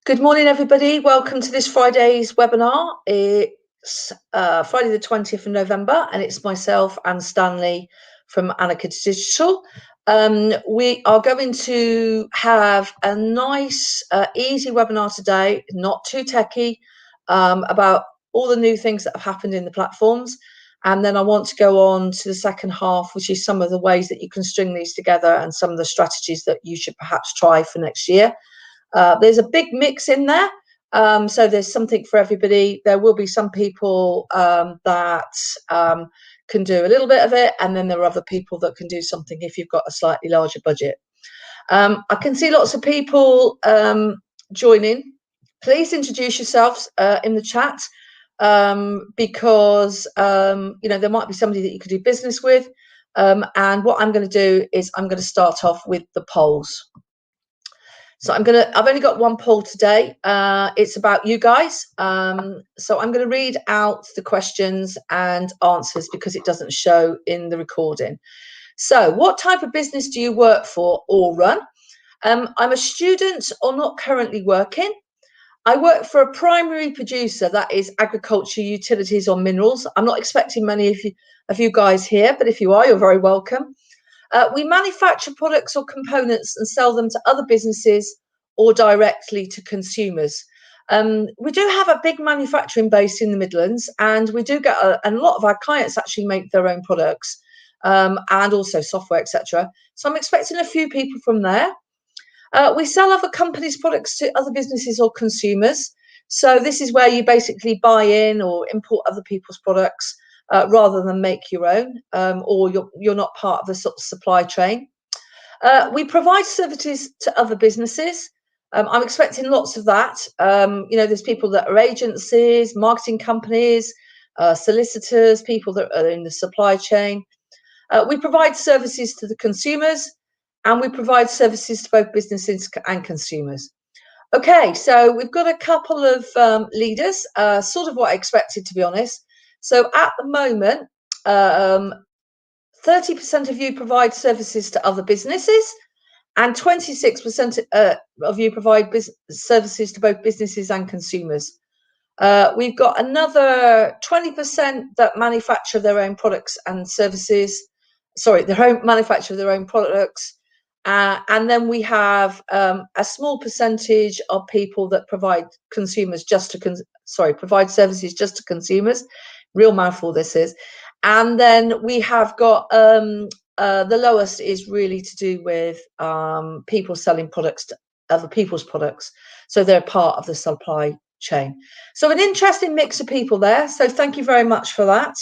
Good morning, everybody. Welcome to this Friday's webinar. It's Friday the 20th of November, and it's myself and Stanley from Anicca Digital. We are going to have a nice, easy webinar today, not too techy, about all the new things that have happened in the platforms. And then I want to go on to the second half, which is some of the ways that you can string these together and some of the strategies that you should perhaps try for next year. There's a big mix in there, so there's something for everybody. There will be some people that can do a little bit of it, and then there are other people that can do something if you've got a slightly larger budget. I can see lots of people joining. Please introduce yourselves in the chat, because there might be somebody that you could do business with. And what I'm going to do is I'm going to start off with the polls. So I've only got one poll today. It's about you guys. So I'm going to read out the questions and answers because it doesn't show in the recording. So what type of business do you work for or run? I'm a student or not currently working. I work for a primary producer, that is agriculture, utilities or minerals. I'm not expecting many of you guys here, but if you are, you're very welcome. We manufacture products or components and sell them to other businesses or directly to consumers. We do have a big manufacturing base in the Midlands, and we do get a lot of our clients actually make their own products, and also software, etc. So I'm expecting a few people from there. We sell other companies' products to other businesses or consumers. So this is where you basically buy in or import other people's products, rather than make your own, or you're not part of the sort of supply chain. We provide services to other businesses. I'm expecting lots of that. There's people that are agencies, marketing companies, solicitors, people that are in the supply chain. We provide services to the consumers, and we provide services to both businesses and consumers. Okay, so we've got a couple of leaders, sort of what I expected, to be honest. So at the moment, 30% of you provide services to other businesses, and 26% of you provide services to both businesses and consumers. We've got another 20% that manufacture their own products and services. Sorry, manufacture their own products. And then we have a small percentage of people that provide services just to consumers. Real mouthful this is. And then we have got the lowest is really to do with people selling products to other people's products. So they're part of the supply chain. So an interesting mix of people there. So thank you very much for that.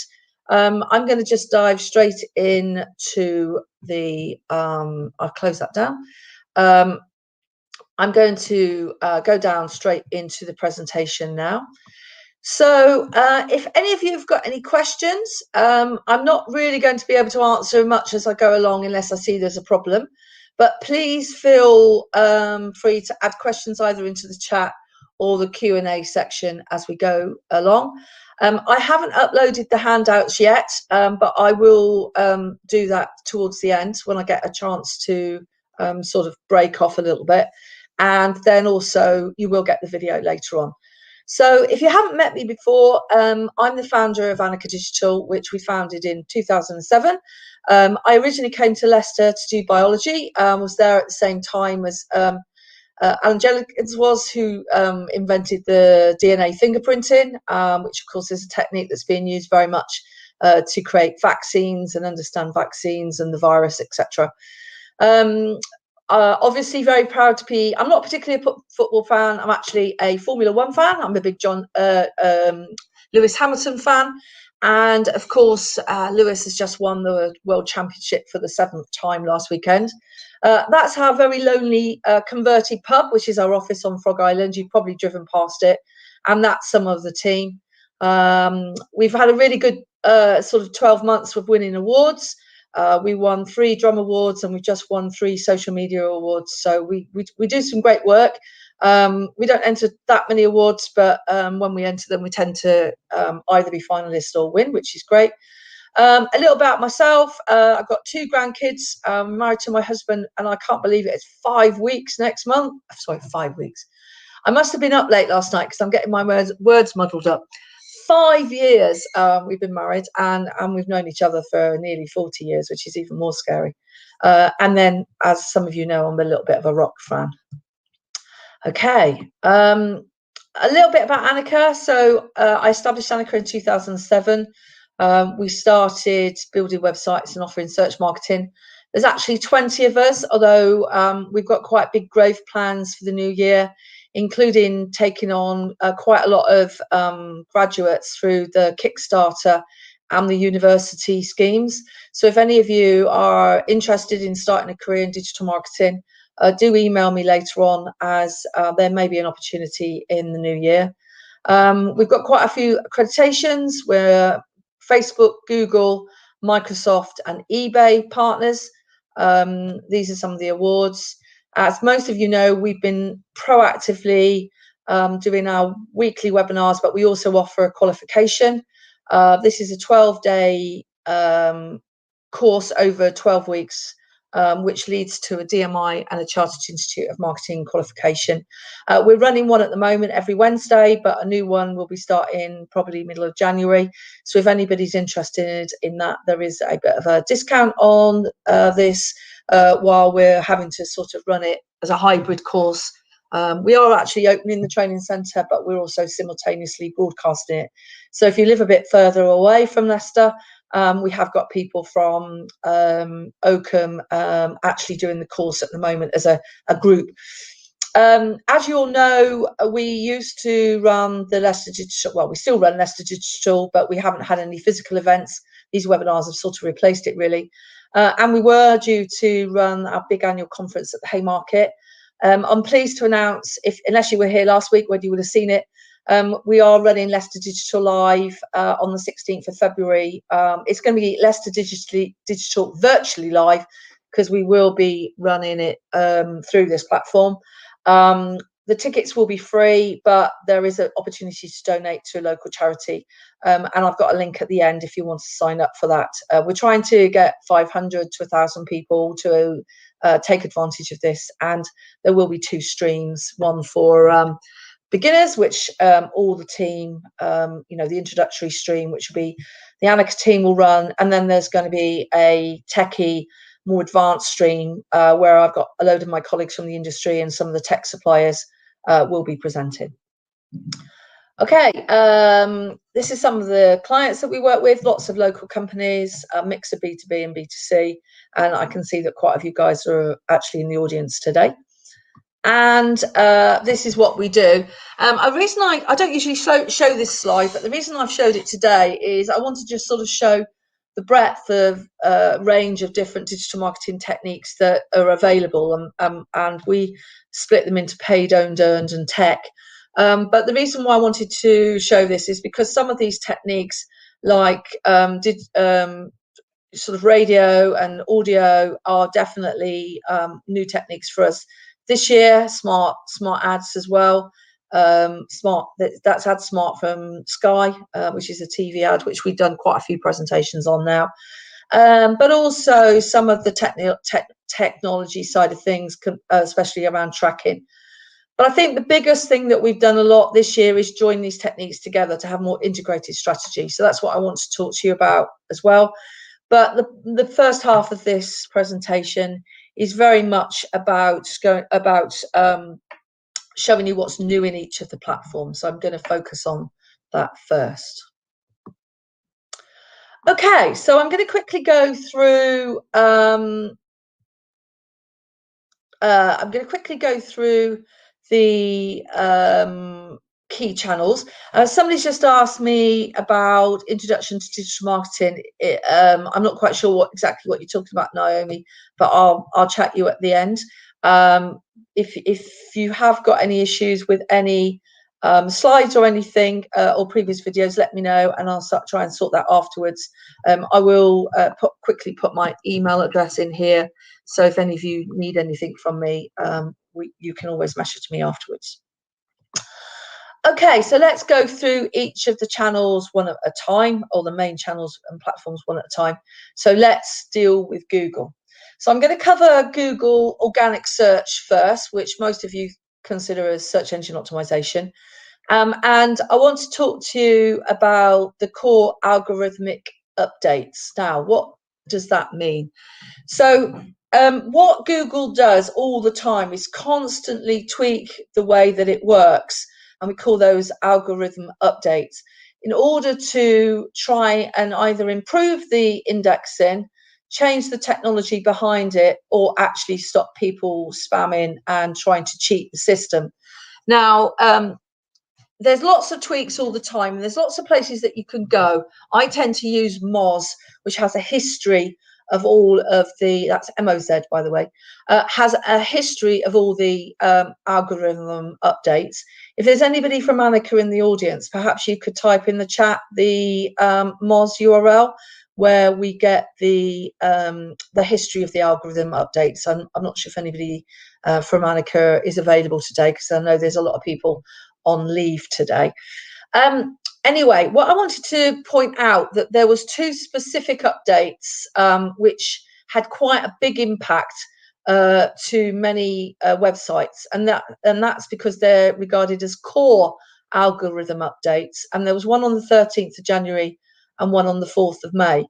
I'm going to just dive straight into the, I'll close that down. I'm going to go down straight into the presentation now. So if any of you have got any questions, I'm not really going to be able to answer much as I go along unless I see there's a problem. But please feel free to add questions either into the chat or the Q&A section as we go along. I haven't uploaded the handouts yet, but I will do that towards the end when I get a chance to sort of break off a little bit. And then also you will get the video later on. So if you haven't met me before, I'm the founder of Anicca Digital, which we founded in 2007. I originally came to Leicester to do biology, was there at the same time as Angelica was, who invented the DNA fingerprinting, which of course is a technique that's being used very much to create vaccines and understand vaccines and the virus, etc. Obviously very proud to be, I'm not particularly a football fan, I'm actually a Formula One fan. I'm a big Lewis Hamilton fan. And of course, Lewis has just won the World Championship for the 7th time last weekend. That's our very lonely converted pub, which is our office on Frog Island. You've probably driven past it. And that's some of the team. We've had a really good sort of 12 months of winning awards. We won 3 drum awards, and we just won 3 social media awards. So we do some great work. We don't enter that many awards, but when we enter them, we tend to either be finalists or win, which is great. A little about myself. I've got 2 grandkids. I'm married to my husband, and I can't believe it. It's 5 weeks next month. Sorry, 5 weeks. I must have been up late last night because I'm getting my words muddled up. 5 years we've been married, and we've known each other for nearly 40 years, which is even more scary. And then, as some of you know, I'm a little bit of a rock fan. Okay, a little bit about Anicca. So I established Anicca in 2007. We started building websites and offering search marketing. There's actually 20 of us, although we've got quite big growth plans for the new year, including taking on quite a lot of graduates through the Kickstarter and the university schemes. So if any of you are interested in starting a career in digital marketing, do email me later on, as there may be an opportunity in the new year. We've got quite a few accreditations. We're Facebook, Google, Microsoft and eBay partners. These are some of the awards. As most of you know, we've been proactively doing our weekly webinars, but we also offer a qualification. This is a 12-day course over 12 weeks, which leads to a DMI and a Chartered Institute of Marketing qualification. We're running one at the moment every Wednesday, but a new one will be starting probably middle of January. So if anybody's interested in that, there is a bit of a discount on this while we're having to sort of run it as a hybrid course. We are actually opening the training centre, but we're also simultaneously broadcasting it. So if you live a bit further away from Leicester, we have got people from Oakham actually doing the course at the moment as a group. As you all know, we used to run the Leicester Digital, well, we still run Leicester Digital, but we haven't had any physical events. These webinars have sort of replaced it, really. And we were due to run our big annual conference at the Haymarket. I'm pleased to announce, unless you were here last week, whether you would have seen it, we are running Leicester Digital Live on the 16th of February. It's going to be Leicester Digital virtually live, because we will be running it through this platform. The tickets will be free, but there is an opportunity to donate to a local charity. And I've got a link at the end if you want to sign up for that. We're trying to get 500 to 1,000 people to take advantage of this. And there will be 2 streams, one for beginners, which all the team, the introductory stream, which will be the Anicca team will run. And then there's going to be a techie, more advanced stream where I've got a load of my colleagues from the industry and some of the tech suppliers will be presenting. Okay, this is some of the clients that we work with, lots of local companies, a mix of B2B and B2C, and I can see that quite a few guys are actually in the audience today. And this is what we do. A reason I don't usually show this slide, but the reason I've showed it today is I want to just sort of show the breadth of range of different digital marketing techniques that are available, and we split them into paid, owned, earned, and tech. But the reason why I wanted to show this is because some of these techniques, like sort of radio and audio, are definitely new techniques for us this year. Smart ads as well. That's Ad Smart from Sky, which is a TV ad, which we've done quite a few presentations on now. But also some of the technology side of things, especially around tracking. But I think the biggest thing that we've done a lot this year is join these techniques together to have more integrated strategy. So that's what I want to talk to you about as well. But the first half of this presentation is very much about showing you what's new in each of the platforms. So I'm going to focus on that first. Okay, so I'm going to quickly go through. The key channels. Somebody's just asked me about introduction to digital marketing. I'm not quite sure exactly what you're talking about, Naomi, but I'll chat you at the end. If you have got any issues with any slides or anything or previous videos, let me know, and I'll try and sort that afterwards. I will quickly put my email address in here, so if any of you need anything from me, you can always message me afterwards. Okay, so let's go through each of the channels one at a time, or the main channels and platforms one at a time. So let's deal with Google. So I'm going to cover Google organic search first, which most of you consider as search engine optimization. And I want to talk to you about the core algorithmic updates. Now, what does that mean? So what Google does all the time is constantly tweak the way that it works, and we call those algorithm updates, in order to try and either improve the indexing, change the technology behind it, or actually stop people spamming and trying to cheat the system. Now, there's lots of tweaks all the time, and there's lots of places that you can go. I tend to use Moz, which has a history of all of the, that's MOZ, by the way, has a history of all the algorithm updates. If there's anybody from Anicca in the audience, perhaps you could type in the chat the Moz URL where we get the history of the algorithm updates. I'm not sure if anybody from Anicca is available today, because I know there's a lot of people on leave today. Anyway, what I wanted to point out, that there was two specific updates which had quite a big impact to many websites, and that's because they're regarded as core algorithm updates. And there was one on the 13th of January and one on the 4th of May.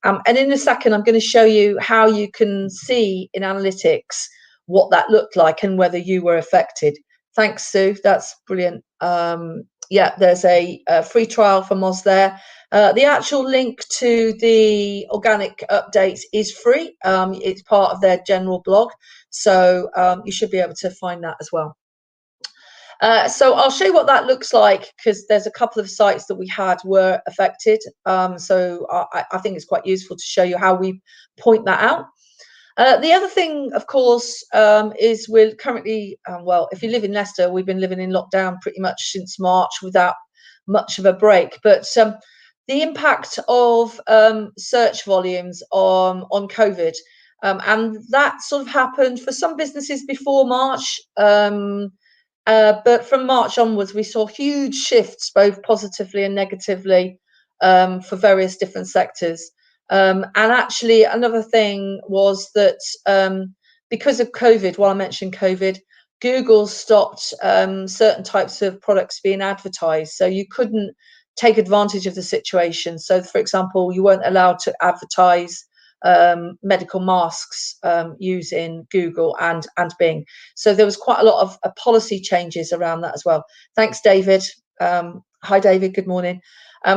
And in a second, I'm going to show you how you can see in analytics what that looked like and whether you were affected. Thanks, Sue. That's brilliant. Yeah, there's a free trial for Moz there. The actual link to the organic updates is free. It's part of their general blog, so you should be able to find that as well. So I'll show you what that looks like, because there's a couple of sites that we had were affected. So I think it's quite useful to show you how we point that out. The other thing, of course, is we're currently, well, if you live in Leicester, we've been living in lockdown pretty much since March without much of a break. But the impact of search volumes on COVID, and that sort of happened for some businesses before March. But from March onwards, we saw huge shifts, both positively and negatively, for various different sectors. And actually, another thing was that because of COVID, while I mentioned COVID, Google stopped certain types of products being advertised. So you couldn't take advantage of the situation. So, for example, you weren't allowed to advertise medical masks using Google and Bing. So there was quite a lot of policy changes around that as well. Thanks, David. Hi, David. Good morning.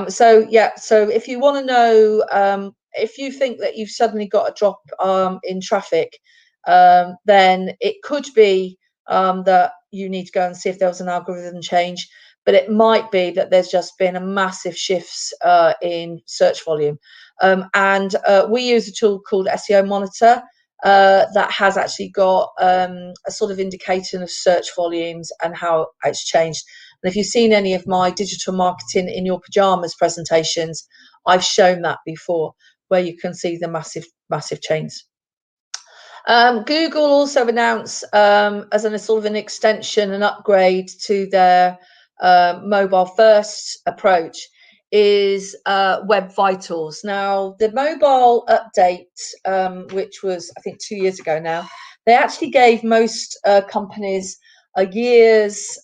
So if you want to know, if you think that you've suddenly got a drop in traffic, then it could be that you need to go and see if there was an algorithm change, but it might be that there's just been a massive shifts in search volume. And we use a tool called SEO Monitor that has actually got a sort of indicator of search volumes and how it's changed. And if you've seen any of my digital marketing in your pajamas presentations, I've shown that before, where you can see the massive change. Google also announced as a sort of an extension and upgrade to their mobile first approach is Web Vitals. Now, the mobile update, which was I think 2 years ago now, they actually gave most companies a year's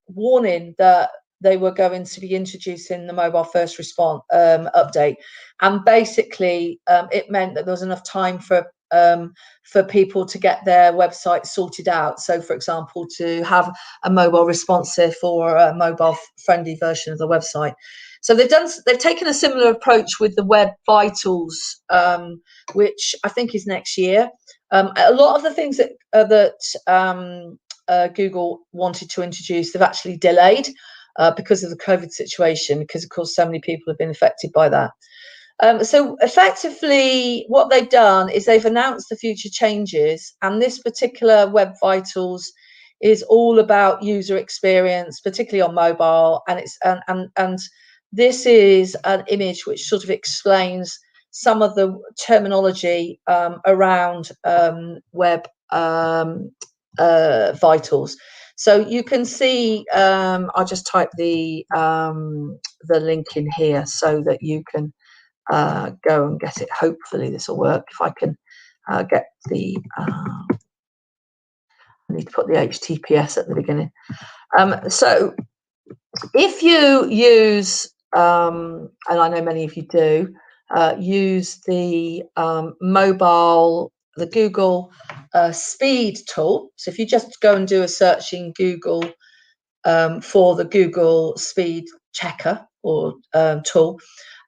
warning that they were going to be introducing the mobile first response update, and basically it meant that there was enough time for people to get their website sorted out. So, for example, to have a mobile responsive or a mobile friendly version of the website. So they've taken a similar approach with the Web Vitals, which I think is next year. A lot of the things that Google wanted to introduce, they've actually delayed because of the COVID situation, because of course so many people have been affected by that. So effectively what they've done is they've announced the future changes, and this particular Web Vitals is all about user experience, particularly on mobile, and it's and this is an image which sort of explains some of the terminology around Web Vitals. So you can see, I'll just type the link in here so that you can go and get it. Hopefully this will work if I can get the I need to put the HTTPS at the beginning. So if you use, and I know many of you do, use the mobile, the Google Speed tool. So if you just go and do a search in Google for the Google Speed Checker or tool,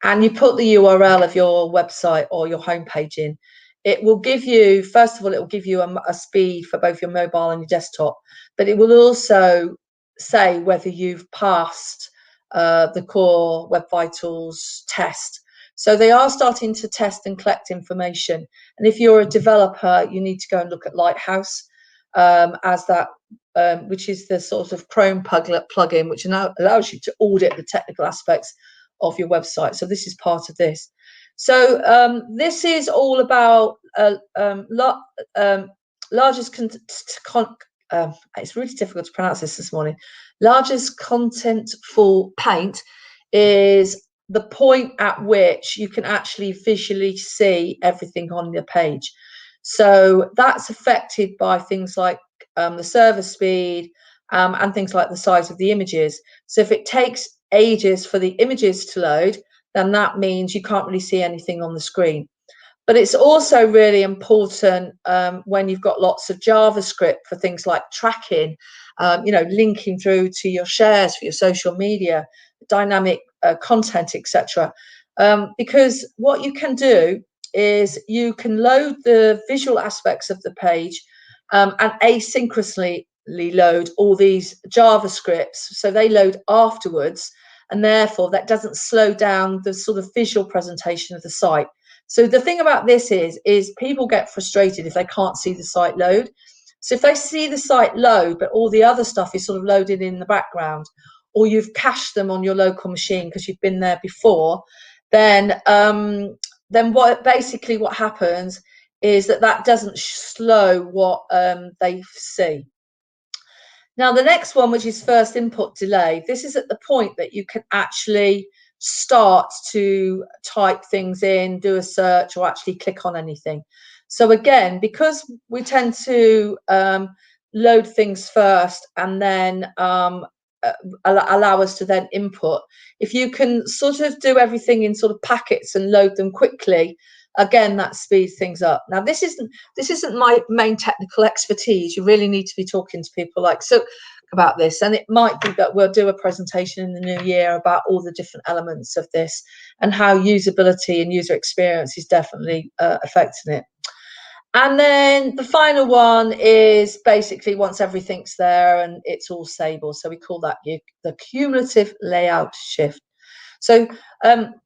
and you put the URL of your website or your homepage in, it will give you, first of all, it will give you a speed for both your mobile and your desktop, but it will also say whether you've passed the core Web Vitals test. So they are starting to test and collect information. And if you're a developer, you need to go and look at Lighthouse as that, which is the sort of Chrome plugin, which now allows you to audit the technical aspects of your website. So this is part of this. So this is all about largest it's really difficult to pronounce this morning. Largest contentful paint is the point at which you can actually visually see everything on the page. So that's affected by things like the server speed and things like the size of the images. So if it takes ages for the images to load, then that means you can't really see anything on the screen. But it's also really important when you've got lots of JavaScript for things like tracking, linking through to your shares for your social media, dynamic content, etc. Because what you can do is you can load the visual aspects of the page and asynchronously load all these JavaScripts. So they load afterwards, and therefore that doesn't slow down the sort of visual presentation of the site. So the thing about this is people get frustrated if they can't see the site load. So if they see the site load, but all the other stuff is sort of loaded in the background, or you've cached them on your local machine because you've been there before, then what happens is that doesn't slow what they see. Now, the next one, which is first input delay, this is at the point that you can actually start to type things in, do a search, or actually click on anything. So again, because we tend to load things first and then allow us to then input, if you can sort of do everything in sort of packets and load them quickly, again, that speeds things up. Now, this isn't my main technical expertise. You really need to be talking to people like Sook about this, and it might be that we'll do a presentation in the new year about all the different elements of this and how usability and user experience is definitely affecting it. And then the final one is basically once everything's there and it's all stable. So we call that the cumulative layout shift. So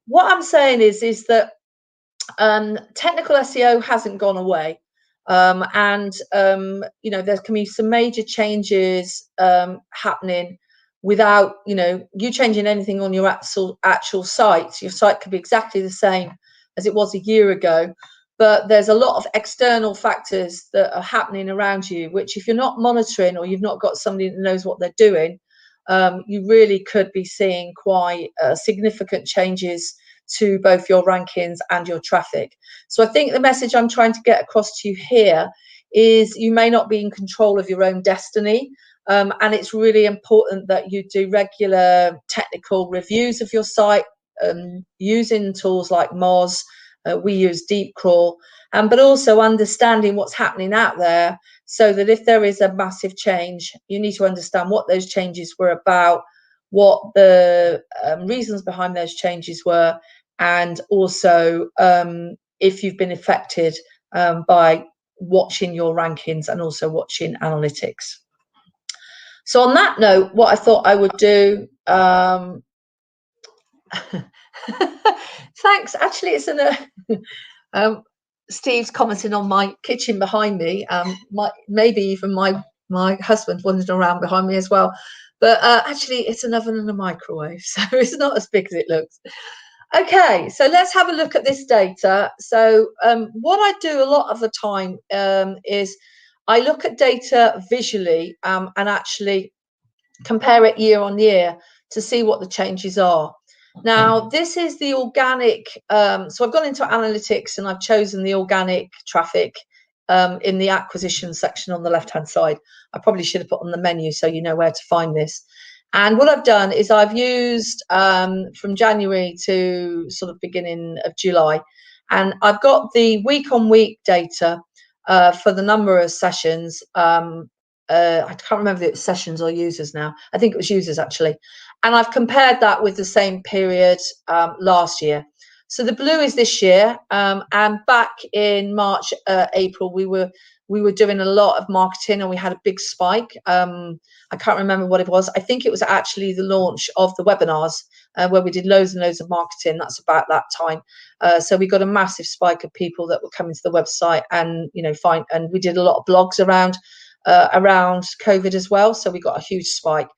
what I'm saying is that technical SEO hasn't gone away, and there can be some major changes happening without you changing anything on your actual site. Your site could be exactly the same as it was a year ago, but there's a lot of external factors that are happening around you, which if you're not monitoring or you've not got somebody that knows what they're doing, you really could be seeing quite significant changes to both your rankings and your traffic. So I think the message I'm trying to get across to you here is you may not be in control of your own destiny, and it's really important that you do regular technical reviews of your site using tools like Moz. We use Deep Crawl, but also understanding what's happening out there, so that if there is a massive change, you need to understand what those changes were about, what the reasons behind those changes were, and also if you've been affected by watching your rankings and also watching analytics. So on that note, what I thought I would do, thanks. Actually, it's Steve's commenting on my kitchen behind me. Maybe even my husband wandering around behind me as well. But actually, it's an oven and a microwave, so it's not as big as it looks. Okay, so let's have a look at this data. So what I do a lot of the time is I look at data visually and actually compare it year on year to see what the changes are. Now, this is the organic. So I've gone into analytics and I've chosen the organic traffic in the acquisition section on the left-hand side. I probably should have put on the menu so you know where to find this. And what I've done is I've used from January to sort of beginning of July, and I've got the week-on-week data for the number of sessions. I can't remember if it was sessions or users now. I think it was users actually. And I've compared that with the same period last year. So the blue is this year, and back in March, April, we were doing a lot of marketing, and we had a big spike. I can't remember what it was. I think it was actually the launch of the webinars where we did loads and loads of marketing. That's about that time. So we got a massive spike of people that were coming to the website, and and we did a lot of blogs around COVID as well. So we got a huge spike.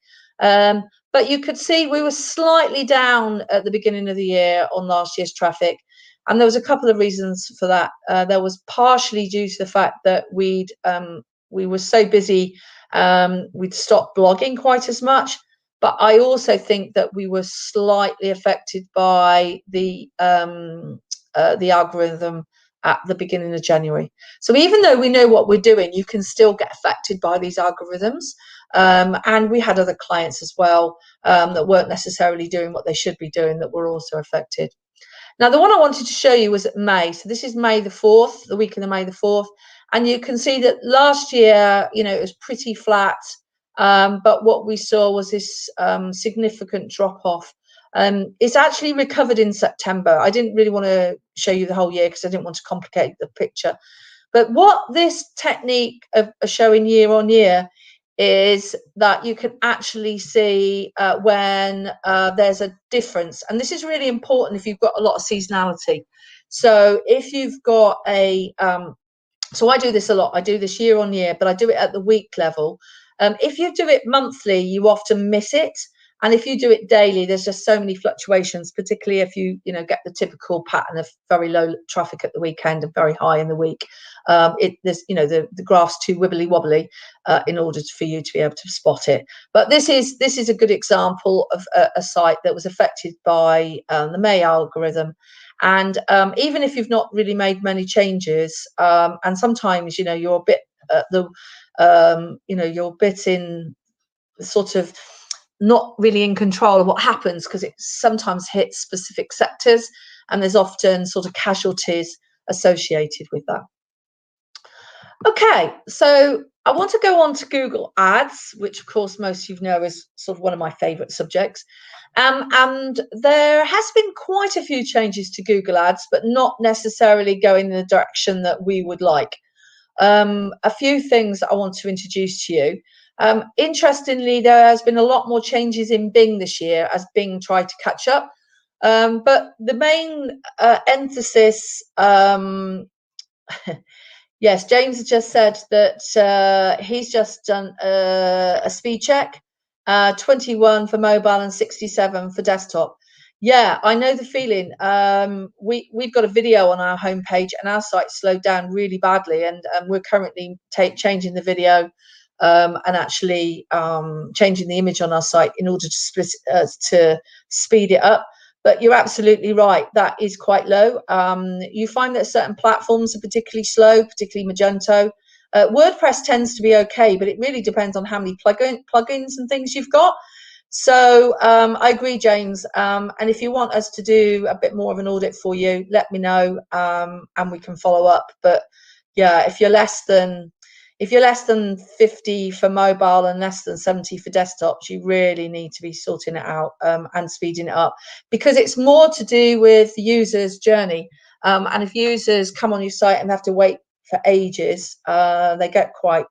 But you could see we were slightly down at the beginning of the year on last year's traffic. And there was a couple of reasons for that. There was partially due to the fact that we were so busy, we'd stopped blogging quite as much. But I also think that we were slightly affected by the algorithm at the beginning of January. So even though we know what we're doing, you can still get affected by these algorithms. And we had other clients as well that weren't necessarily doing what they should be doing that were also affected. Now, the one I wanted to show you was May. So this is May the 4th, the week of the May the 4th. And you can see that last year, it was pretty flat. But what we saw was this significant drop off. It's actually recovered in September. I didn't really want to show you the whole year because I didn't want to complicate the picture. But what this technique of showing year on year is that you can actually see when there's a difference. And this is really important if you've got a lot of seasonality. So if you've got so I do this a lot. I do this year on year, but I do it at the week level. If you do it monthly, you often miss it. And if you do it daily, there's just so many fluctuations, particularly if you get the typical pattern of very low traffic at the weekend and very high in the week. The graph's too wibbly wobbly in order for you to be able to spot it. But this is a good example of a site that was affected by the May algorithm. And even if you've not really made many changes, and sometimes you're a bit you're a bit in sort of not really in control of what happens because it sometimes hits specific sectors, and there's often sort of casualties associated with that. Okay, so I want to go on to Google Ads, which of course most of you know is sort of one of my favorite subjects. And there has been quite a few changes to Google Ads, but not necessarily going in the direction that we would like. A few things that I want to introduce to you. Interestingly, there has been a lot more changes in Bing this year as Bing tried to catch up. But the main emphasis, yes, James has just said that he's just done a speed check, 21 for mobile and 67 for desktop. Yeah, I know the feeling. We've got a video on our homepage, and our site slowed down really badly, and we're currently changing the video and actually changing the image on our site in order to speed it up. But you're absolutely right, that is quite low. You find that certain platforms are particularly slow, particularly Magento. WordPress tends to be okay, but it really depends on how many plugins and things you've got. So I agree, James. And if you want us to do a bit more of an audit for you, let me know and we can follow up. But yeah, if you're less than 50 for mobile and less than 70 for desktops, you really need to be sorting it out and speeding it up, because it's more to do with the user's journey. And if users come on your site and have to wait for ages, they get quite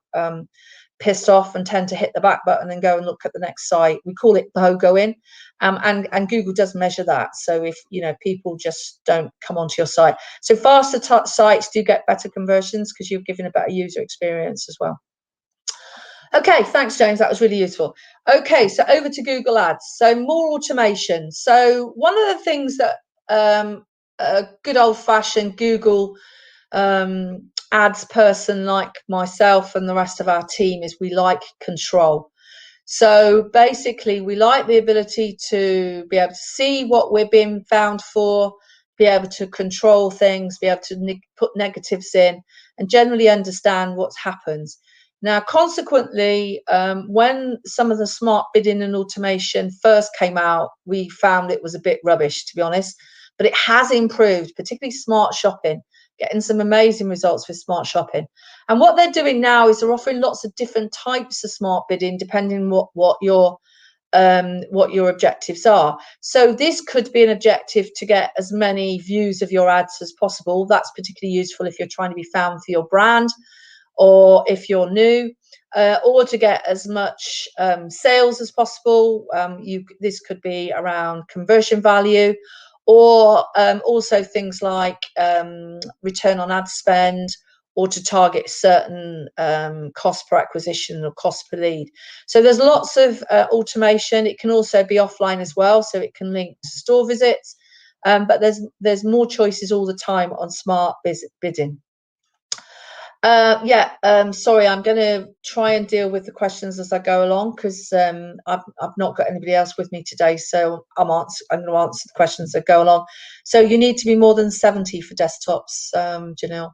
pissed off and tend to hit the back button and go and look at the next site. We call it BOGO in, and Google does measure that. So if people just don't come onto your site, so faster sites do get better conversions because you're giving a better user experience as well. Okay, thanks, James. That was really useful. Okay, so over to Google Ads. So more automation. So one of the things that a good old-fashioned Google ads person like myself and the rest of our team is we like control. So basically we like the ability to be able to see what we're being found for, be able to control things, be able to put negatives in, and generally understand what's happened. Now, consequently, when some of the smart bidding and automation first came out, we found it was a bit rubbish, to be honest, but it has improved, particularly smart shopping, getting some amazing results with smart shopping. And what they're doing now is they're offering lots of different types of smart bidding, depending what your objectives are. So this could be an objective to get as many views of your ads as possible. That's particularly useful if you're trying to be found for your brand, or if you're new, or to get as much sales as possible. This could be around conversion value, or also things like return on ad spend, or to target certain cost per acquisition or cost per lead. So there's lots of automation. It can also be offline as well, so it can link to store visits, but there's more choices all the time on smart bidding. Sorry, I'm going to try and deal with the questions as I go along, because I've not got anybody else with me today, so I'm going to answer the questions that go along. So you need to be more than 70 for desktops, Janelle.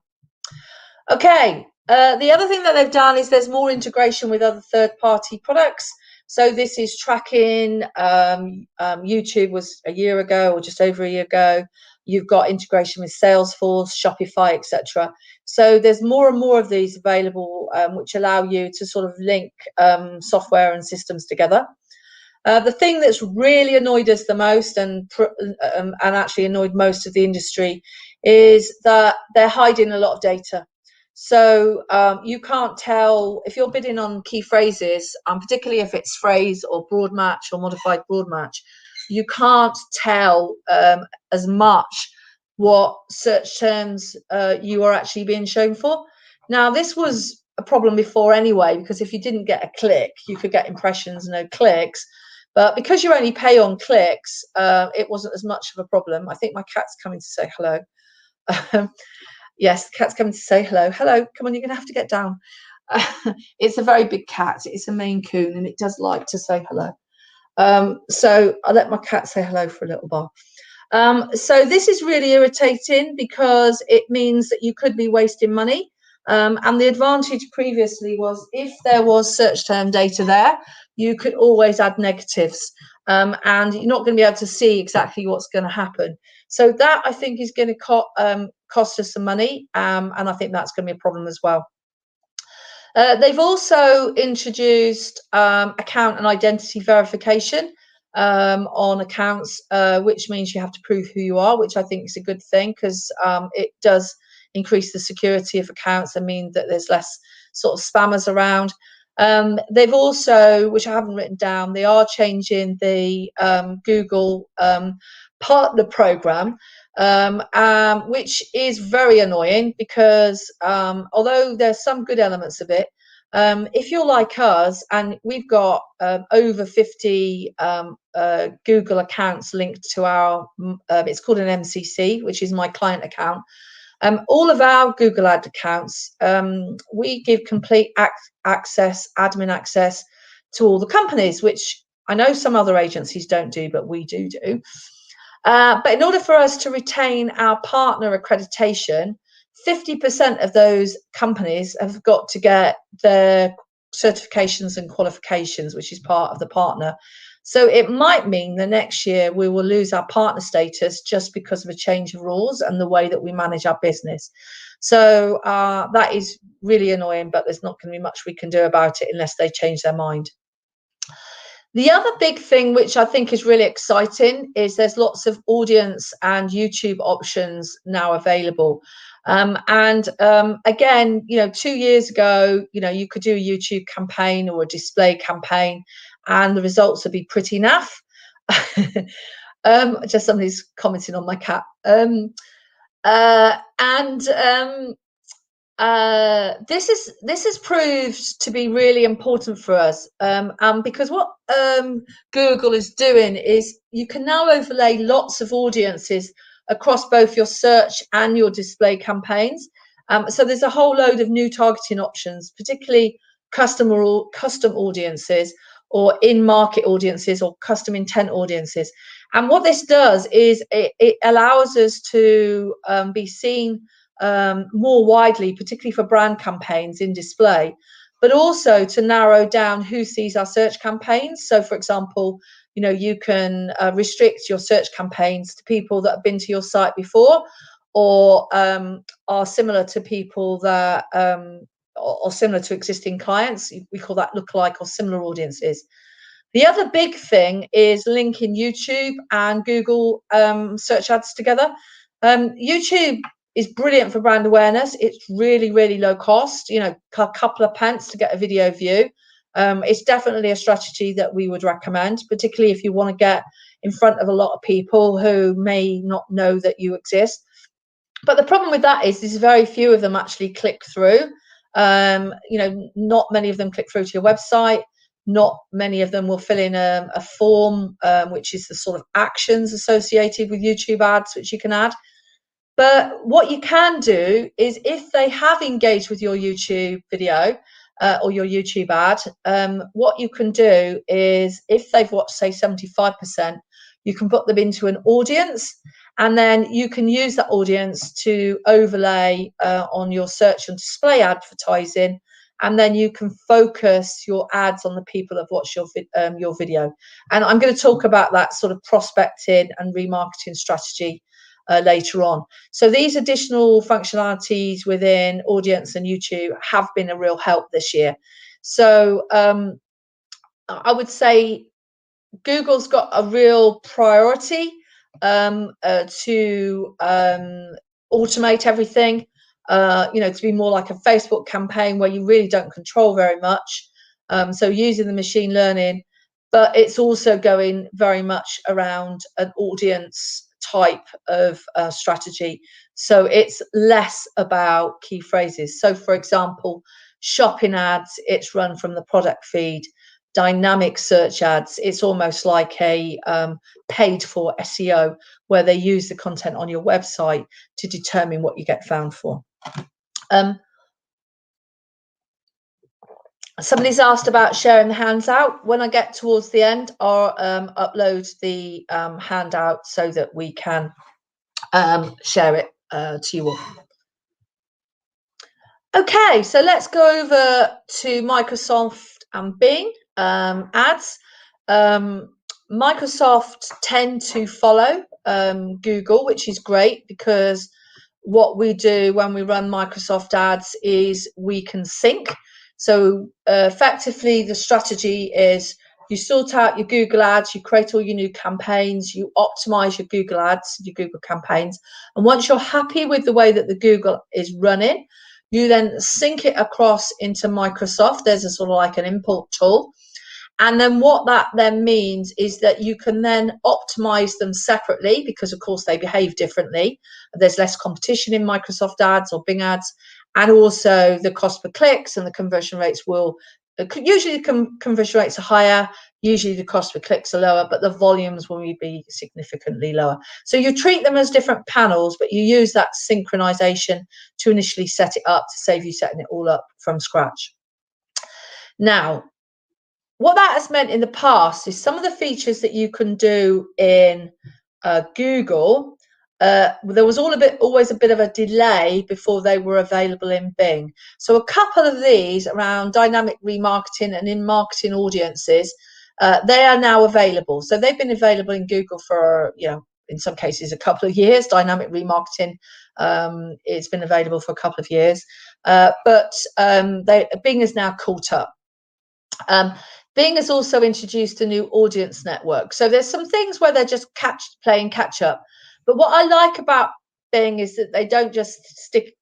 Okay, the other thing that they've done is there's more integration with other third-party products. So this is tracking. YouTube was a year ago, or just over a year ago. You've got integration with Salesforce, Shopify, etc. So there's more and more of these available, which allow you to sort of link software and systems together. The thing that's really annoyed us the most, and actually annoyed most of the industry, is that they're hiding a lot of data. So you can't tell if you're bidding on key phrases, particularly if it's phrase or broad match or modified broad match. You can't tell as much what search terms you are actually being shown for. Now, this was a problem before anyway, because if you didn't get a click, you could get impressions, no clicks. But because you only pay on clicks, it wasn't as much of a problem. I think my cat's coming to say hello. Yes, the cat's coming to say hello. Hello, come on, you're going to have to get down. It's a very big cat. It's a Maine Coon, and it does like to say hello. So I'll let my cat say hello for a little while. So this is really irritating, because it means that you could be wasting money. And the advantage previously was, if there was search term data there, you could always add negatives, and you're not going to be able to see exactly what's going to happen. So that, I think, is going to cost us some money, and I think that's going to be a problem as well. They've also introduced account and identity verification on accounts, which means you have to prove who you are, which I think is a good thing, because it does increase the security of accounts and mean that there's less sort of spammers around. They've also, which I haven't written down, they are changing the Google partner program, which is very annoying, because although there's some good elements of it, if you're like us, and we've got over 50 Google accounts linked to our, it's called an MCC, which is my client account. All of our Google ad accounts, we give complete access, admin access to all the companies, which I know some other agencies don't do, but we do. But in order for us to retain our partner accreditation, 50% of those companies have got to get their certifications and qualifications, which is part of the partner. So it might mean that next year we will lose our partner status just because of a change of rules and the way that we manage our business. So that is really annoying, but there's not going to be much we can do about it unless they change their mind. The other big thing, which I think is really exciting, is there's lots of audience and YouTube options now available. Again, 2 years ago, you could do a YouTube campaign or a display campaign, and the results would be pretty naff. Just somebody's commenting on my cat. This has proved to be really important for us, because what Google is doing is you can now overlay lots of audiences across both your search and your display campaigns. So there's a whole load of new targeting options, particularly custom audiences, or in-market audiences, or custom intent audiences. And what this does is it allows us to be seen more widely, particularly for brand campaigns in display, but also to narrow down who sees our search campaigns. So, for example, you can restrict your search campaigns to people that have been to your site before, or are similar to people that or similar to existing clients. We call that lookalike or similar audiences. The other big thing is linking YouTube and Google search ads together. YouTube is brilliant for brand awareness. It's really, really low cost, a couple of pence to get a video view. It's definitely a strategy that we would recommend, particularly if you want to get in front of a lot of people who may not know that you exist. But the problem with that is very few of them actually click through. Not many of them click through to your website. Not many of them will fill in a form, which is the sort of actions associated with YouTube ads, which you can add. But what you can do is, if they have engaged with your YouTube video or your YouTube ad, what you can do is, if they've watched, say, 75%, you can put them into an audience, and then you can use that audience to overlay on your search and display advertising, and then you can focus your ads on the people that have watched your video. And I'm going to talk about that sort of prospecting and remarketing strategy later on. So these additional functionalities within audience and YouTube have been a real help this year. So I would say Google's got a real priority to automate everything, to be more like a Facebook campaign where you really don't control very much. So using the machine learning, but it's also going very much around an audience type of strategy. So it's less about key phrases. So, for example, shopping ads, it's run from the product feed. Dynamic search ads, it's almost like a paid for SEO, where they use the content on your website to determine what you get found for. Somebody's asked about sharing the handout. When I get towards the end, I'll upload the handout so that we can share it to you all. Okay, so let's go over to Microsoft and Bing ads. Microsoft tend to follow Google, which is great, because what we do when we run Microsoft ads is we can sync. So effectively, the strategy is you sort out your Google ads, you create all your new campaigns, you optimize your Google ads, your Google campaigns. And once you're happy with the way that the Google is running, you then sync it across into Microsoft. There's a sort of like an import tool. And then what that then means is that you can then optimize them separately, because of course they behave differently. There's less competition in Microsoft ads or Bing ads, and also the cost per clicks and the conversion rates will, usually the conversion rates are higher, usually the cost per clicks are lower, but the volumes will be significantly lower. So you treat them as different panels, but you use that synchronization to initially set it up, to save you setting it all up from scratch. Now, what that has meant in the past is some of the features that you can do in Google, there was always a bit of a delay before they were available in Bing. So a couple of these around dynamic remarketing and in marketing audiences, they are now available. So they've been available in Google for, in some cases a couple of years. Dynamic remarketing it's been available for a couple of years, but Bing is now caught up. Bing has also introduced a new audience network. So there's some things where they're just playing catch up. But what I like about Bing is that they don't just stick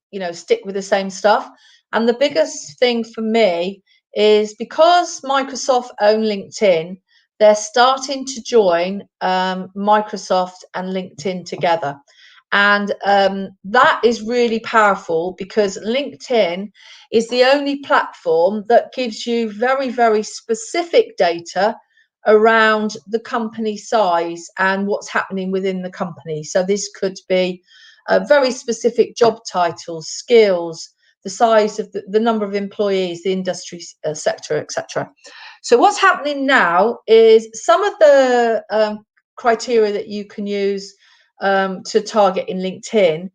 with the same stuff. And the biggest thing for me is, because Microsoft own LinkedIn, they're starting to join Microsoft and LinkedIn together. And that is really powerful, because LinkedIn is the only platform that gives you very, very specific data around the company size and what's happening within the company. So this could be very specific job titles, skills, the size of the number of employees, the industry sector, etc. So what's happening now is some of the criteria that you can use to target in LinkedIn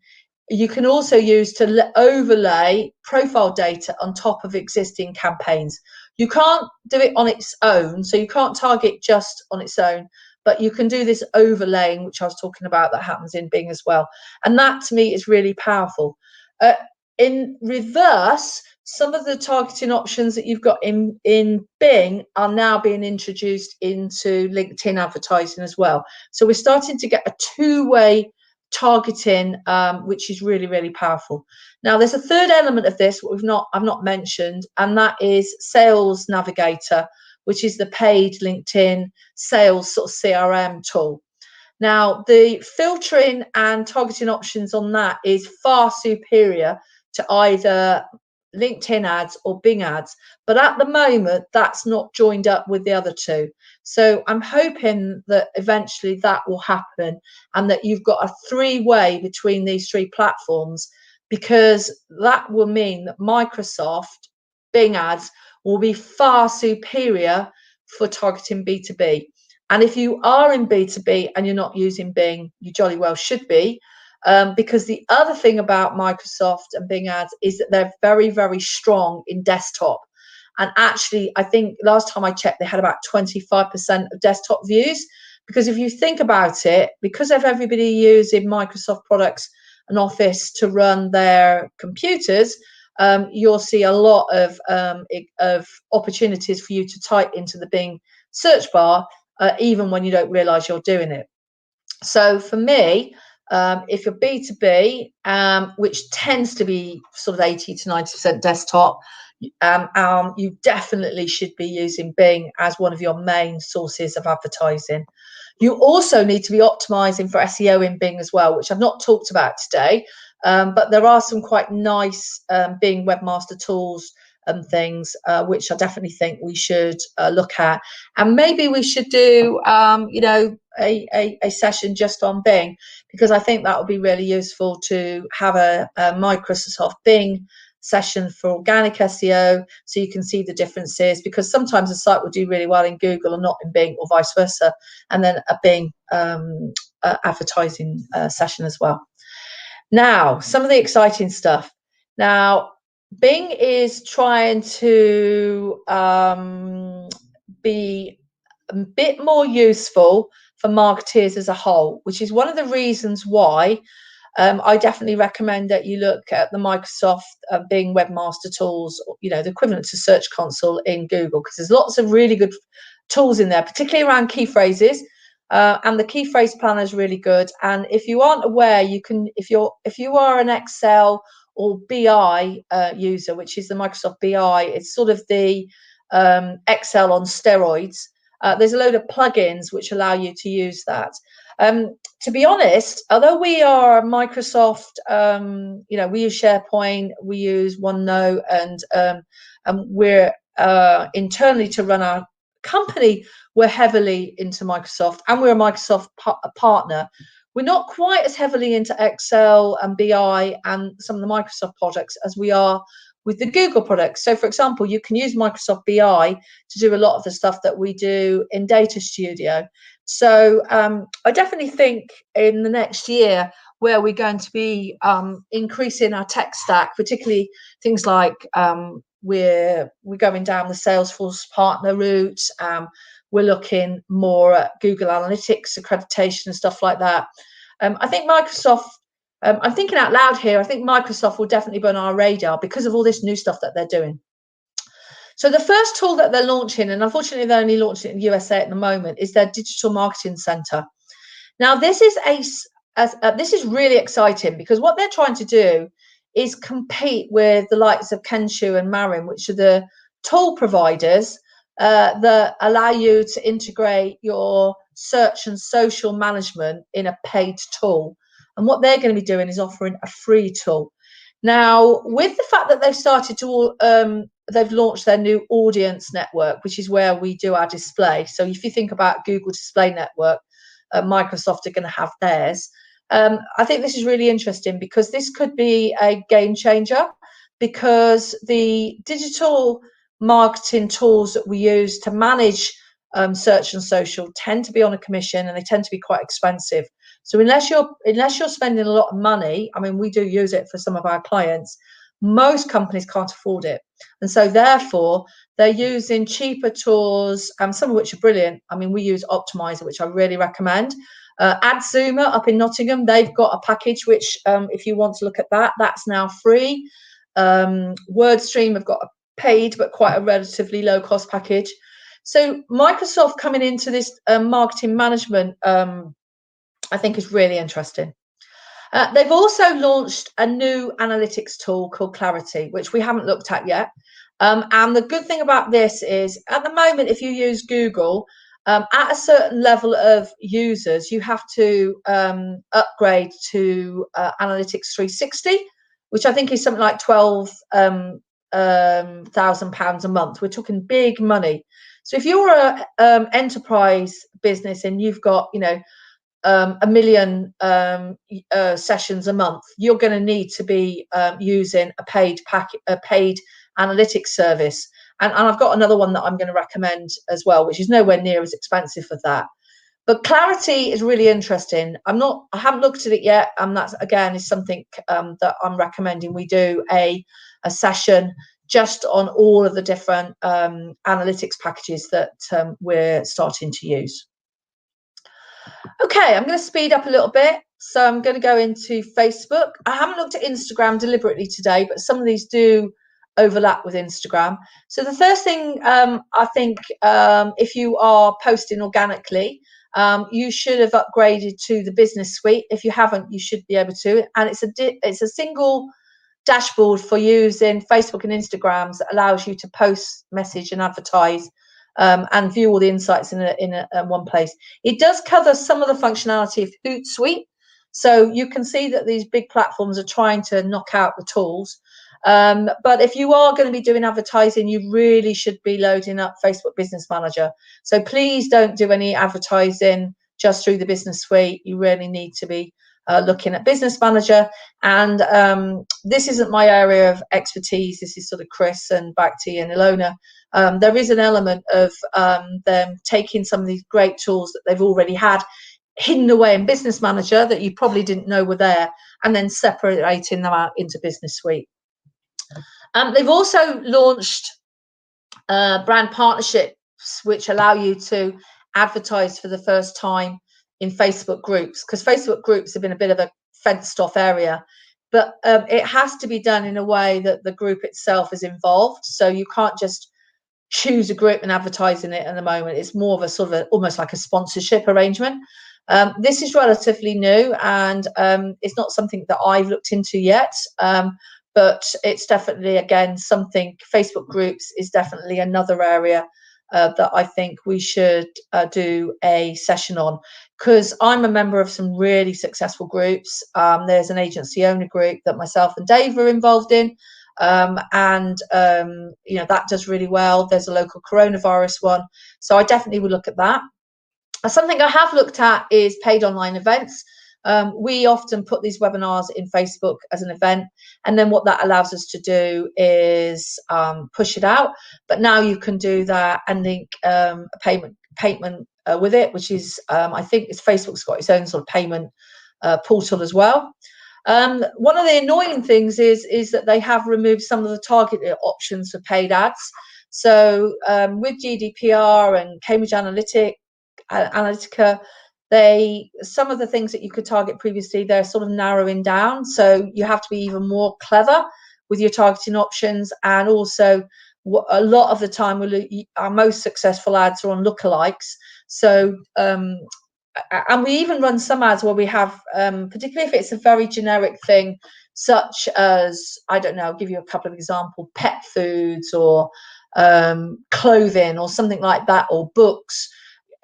you can also use to overlay profile data on top of existing campaigns. You can't do it on its own, so you can't target just on its own, but you can do this overlaying, which I was talking about, that happens in Bing as well. And that to me is really powerful. In reverse, some of the targeting options that you've got in Bing are now being introduced into LinkedIn advertising as well. So we're starting to get a two-way targeting, which is really, really powerful. Now, there's a third element of this, what I've not mentioned, and that is Sales Navigator, which is the paid LinkedIn sales sort of CRM tool. Now, the filtering and targeting options on that is far superior to either LinkedIn ads or Bing ads, but at the moment that's not joined up with the other two. So I'm hoping that eventually that will happen and that you've got a three-way between these three platforms, because that will mean that Microsoft Bing ads will be far superior for targeting B2B. And if you are in B2B and you're not using Bing, you jolly well should be. Because the other thing about Microsoft and Bing ads is that they're very, very strong in desktop. And actually, I think last time I checked, they had about 25% of desktop views. Because if you think about it, because of everybody using Microsoft products and Office to run their computers, you'll see a lot of opportunities for you to type into the Bing search bar, even when you don't realize you're doing it. So for me, if you're B2B, which tends to be sort of 80 to 90% desktop, you definitely should be using Bing as one of your main sources of advertising. You also need to be optimizing for SEO in Bing as well, which I've not talked about today, but there are some quite nice Bing webmaster tools and things, which I definitely think we should look at. And maybe we should do, a session just on Bing, because I think that would be really useful to have a Microsoft Bing session for organic SEO, so you can see the differences, because sometimes a site will do really well in Google and not in Bing, or vice versa, and then a Bing advertising session as well. Now, some of the exciting stuff. Now, Bing is trying to be a bit more useful for marketers as a whole, which is one of the reasons why I definitely recommend that you look at the Microsoft Bing webmaster tools, the equivalent to Search Console in Google, because there's lots of really good tools in there, particularly around key phrases. And the key phrase planner is really good. And if you aren't aware, you can, if you are an Excel or BI user, which is the Microsoft BI, it's sort of the Excel on steroids. There's a load of plugins which allow you to use that. To be honest, although we are Microsoft, we use SharePoint, we use OneNote, and we're internally to run our company, we're heavily into Microsoft, and we're a Microsoft partner. We're not quite as heavily into Excel and BI and some of the Microsoft products as we are with the Google products. So, for example, you can use Microsoft BI to do a lot of the stuff that we do in Data Studio. So I definitely think in the next year, where we're going to be increasing our tech stack, particularly things like we're going down the Salesforce partner route. We're looking more at Google Analytics accreditation and stuff like that. I think Microsoft, I'm thinking out loud here, I think Microsoft will definitely be on our radar because of all this new stuff that they're doing. So the first tool that they're launching, and unfortunately they're only launching it in the USA at the moment, is their Digital Marketing Center. Now this is this is really exciting, because what they're trying to do is compete with the likes of Kensho and Marin, which are the tool providers that allow you to integrate your search and social management in a paid tool. And what they're going to be doing is offering a free tool. Now, with the fact that they've started to, they've launched their new audience network, which is where we do our display. So if you think about Google Display Network, Microsoft are going to have theirs. I think this is really interesting, because this could be a game changer, because the digital marketing tools that we use to manage search and social tend to be on a commission, and they tend to be quite expensive. So unless you're spending a lot of money, I mean, we do use it for some of our clients, most companies can't afford it. And so therefore they're using cheaper tools, some of which are brilliant. I mean, we use Optimizer, which I really recommend. AdZoomer up in Nottingham, they've got a package which, if you want to look at that, that's now free. WordStream have got a paid but quite a relatively low cost package. So Microsoft coming into this marketing management, I think is really interesting. They've also launched a new analytics tool called Clarity, which we haven't looked at yet. And the good thing about this is, at the moment, if you use Google, at a certain level of users, you have to upgrade to Analytics 360, which I think is something like £12,000 a month. We're talking big money. So if you're a enterprise business and you've got, a million sessions a month, you're going to need to be using a paid analytics service. And I've got another one that I'm going to recommend as well, which is nowhere near as expensive for that. But Clarity is really interesting. I haven't looked at it yet. And that's, again, is something that I'm recommending we do a session just on all of the different analytics packages that we're starting to use. Okay, I'm going to speed up a little bit. So I'm going to go into Facebook. I haven't looked at Instagram deliberately today, but some of these do overlap with Instagram. So the first thing, I think, if you are posting organically, you should have upgraded to the business suite. If you haven't, you should be able to. And it's a single dashboard for using Facebook and Instagrams that allows you to post, message, and advertise, and view all the insights in one place. It does cover some of the functionality of Hootsuite. So you can see that these big platforms are trying to knock out the tools. But if you are going to be doing advertising, you really should be loading up Facebook Business Manager. So please don't do any advertising just through the business suite. You really need to be looking at Business Manager. And this isn't my area of expertise. This is sort of Chris and Bhakti and Ilona. There is an element of them taking some of these great tools that they've already had hidden away in Business Manager that you probably didn't know were there, and then separating them out into Business Suite. They've also launched brand partnerships, which allow you to advertise for the first time in Facebook groups, because Facebook groups have been a bit of a fenced off area, but it has to be done in a way that the group itself is involved. So you can't just choose a group and advertise in it at the moment. It's more of a sort of almost like a sponsorship arrangement. This is relatively new, and it's not something that I've looked into yet, but it's definitely, again, something. Facebook groups is definitely another area that I think we should do a session on, because I'm a member of some really successful groups. There's an agency owner group that myself and Dave are involved in, and that does really well. There's a local coronavirus one, so I definitely would look at that. Something I have looked at is paid online events. We often put these webinars in Facebook as an event, and then what that allows us to do is push it out. But now you can do that and link a payment with it, which is, I think Facebook's got its own sort of payment portal as well. One of the annoying things is that they have removed some of the targeted options for paid ads. So with GDPR and Cambridge Analytica, some of the things that you could target previously, they're sort of narrowing down. So you have to be even more clever with your targeting options. And also, a lot of the time, our most successful ads are on lookalikes. So, and we even run some ads where we have, particularly if it's a very generic thing, such as, I don't know, I'll give you a couple of examples, pet foods or clothing or something like that, or books.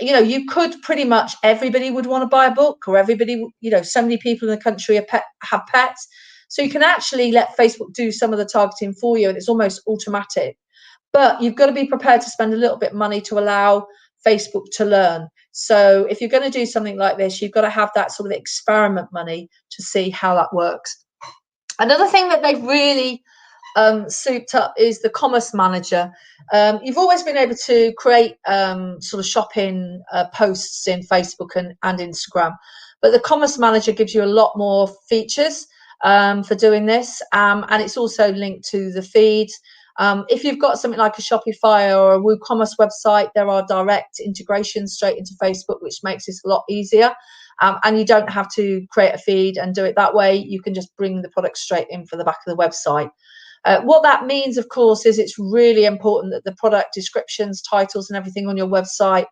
You could pretty much, everybody would want to buy a book, or everybody, so many people in the country have pets. So you can actually let Facebook do some of the targeting for you, and it's almost automatic. But you've got to be prepared to spend a little bit of money to allow Facebook to learn. So if you're going to do something like this, you've got to have that sort of experiment money to see how that works. Another thing that they've really souped up is the Commerce Manager. You've always been able to create sort of shopping posts in Facebook and Instagram, but the Commerce Manager gives you a lot more features for doing this, and it's also linked to the feeds. If you've got something like a Shopify or a WooCommerce website, there are direct integrations straight into Facebook, which makes this a lot easier. And you don't have to create a feed and do it that way. You can just bring the product straight in for the back of the website. What that means, of course, is it's really important that the product descriptions, titles, and everything on your website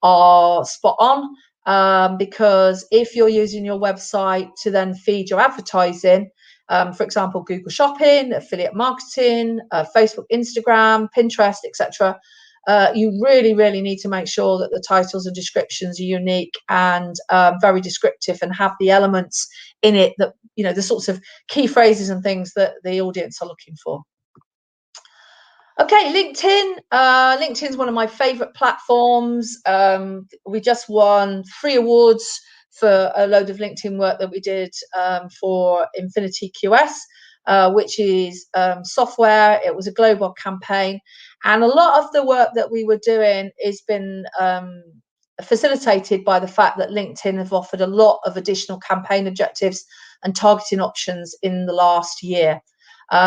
are spot on, because if you're using your website to then feed your advertising, for example, Google Shopping, affiliate marketing, Facebook, Instagram, Pinterest, etc., you really, really need to make sure that the titles and descriptions are unique and very descriptive and have the elements in it that, you know, the sorts of key phrases and things that the audience are looking for. Okay, LinkedIn. LinkedIn is one of my favorite platforms. We just won 3 awards for a load of LinkedIn work that we did for Infinity QS, which is software. It was a global campaign, and a lot of the work that we were doing has been facilitated by the fact that LinkedIn have offered a lot of additional campaign objectives and targeting options in the last year.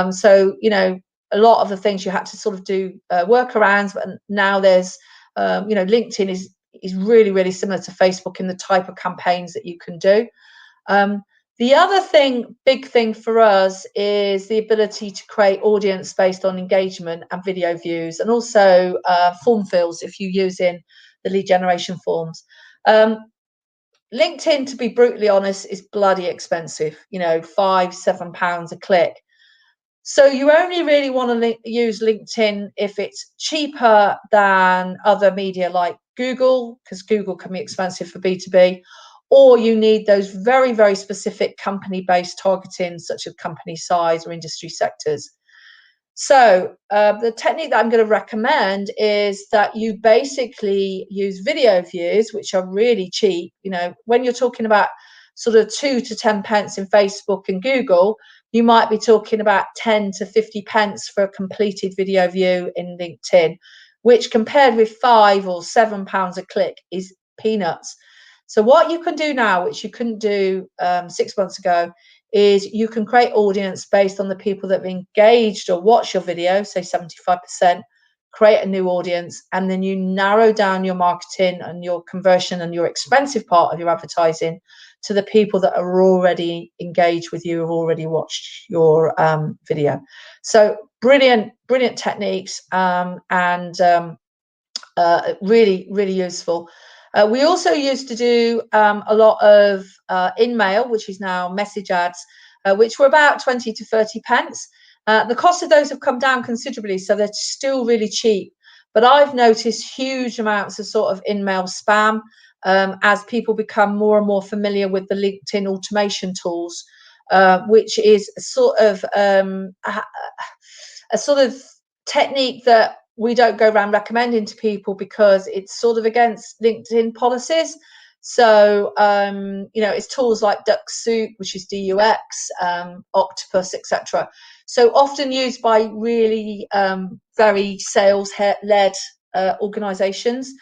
So, you know, a lot of the things you had to sort of do workarounds, but now there's, you know, LinkedIn is really, really similar to Facebook in the type of campaigns that you can do. The other thing, big thing for us, is the ability to create audience based on engagement and video views, and also form fills if you're using the lead generation forms. LinkedIn, to be brutally honest, is bloody expensive, you know, £5-7 a click. So you only really want to use LinkedIn if it's cheaper than other media like Google, because Google can be expensive for B2B, or you need those very, very specific company-based targeting, such as company size or industry sectors. So the technique that I'm going to recommend is that you basically use video views, which are really cheap. You know, when you're talking about sort of 2 to 10 pence in Facebook and Google, you might be talking about 10 to 50 pence for a completed video view in LinkedIn, which compared with £5 or £7 a click is peanuts. So what you can do now, which you couldn't do 6 months ago, is you can create audience based on the people that have engaged or watched your video, say 75%, create a new audience, and then you narrow down your marketing and your conversion and your expensive part of your advertising to the people that are already engaged with you, have already watched your video. So brilliant techniques, and really, really useful. We also used to do a lot of in-mail, which is now message ads, which were about 20 to 30 pence. The cost of those have come down considerably, so they're still really cheap. But I've noticed huge amounts of sort of in-mail spam as people become more and more familiar with the LinkedIn automation tools, which is a sort of technique that we don't go around recommending to people because it's sort of against LinkedIn policies. So, you know, it's tools like Duck Soup, which is DUX, Octopus, etc. So often used by really very sales-led organizations.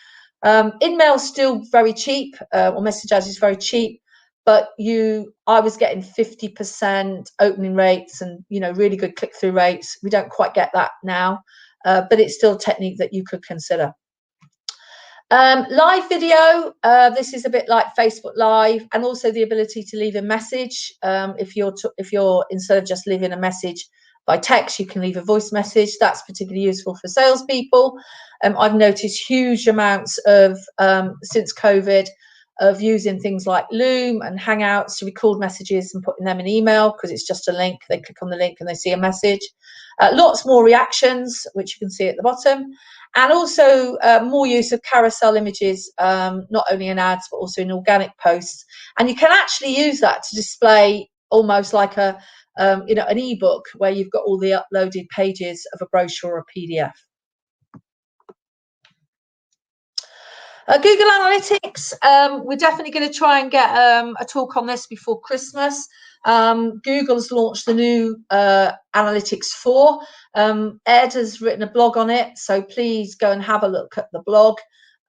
In-mail is still very cheap, or message ads is very cheap, but I was getting 50% opening rates and, you know, really good click-through rates. We don't quite get that now. But it's still a technique that you could consider. Live video, this is a bit like Facebook Live, and also the ability to leave a message. If you're instead of just leaving a message by text, you can leave a voice message. That's particularly useful for salespeople. I've noticed huge amounts of since COVID of using things like Loom and Hangouts to record messages and putting them in email, because it's just a link. They click on the link and they see a message. Lots more reactions, which you can see at the bottom, and also more use of carousel images, not only in ads but also in organic posts. And you can actually use that to display almost like a you know, an ebook where you've got all the uploaded pages of a brochure or a PDF. Google Analytics, we're definitely going to try and get a talk on this before Christmas. Google's launched the new Analytics 4. Ed has written a blog on it, so please go and have a look at the blog.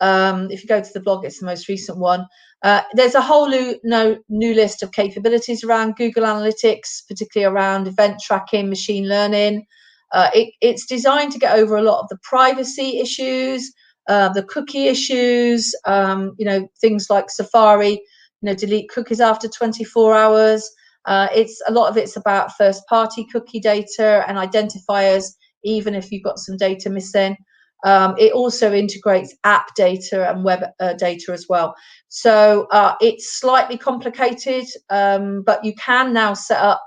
If you go to the blog, it's the most recent one. There's a whole new list of capabilities around Google Analytics, particularly around event tracking, machine learning. It's designed to get over a lot of the privacy issues, the cookie issues, things like Safari, delete cookies after 24 hours. A lot of it's about first party cookie data and identifiers, even if you've got some data missing. It also integrates app data and web data as well. So it's slightly complicated, but you can now set up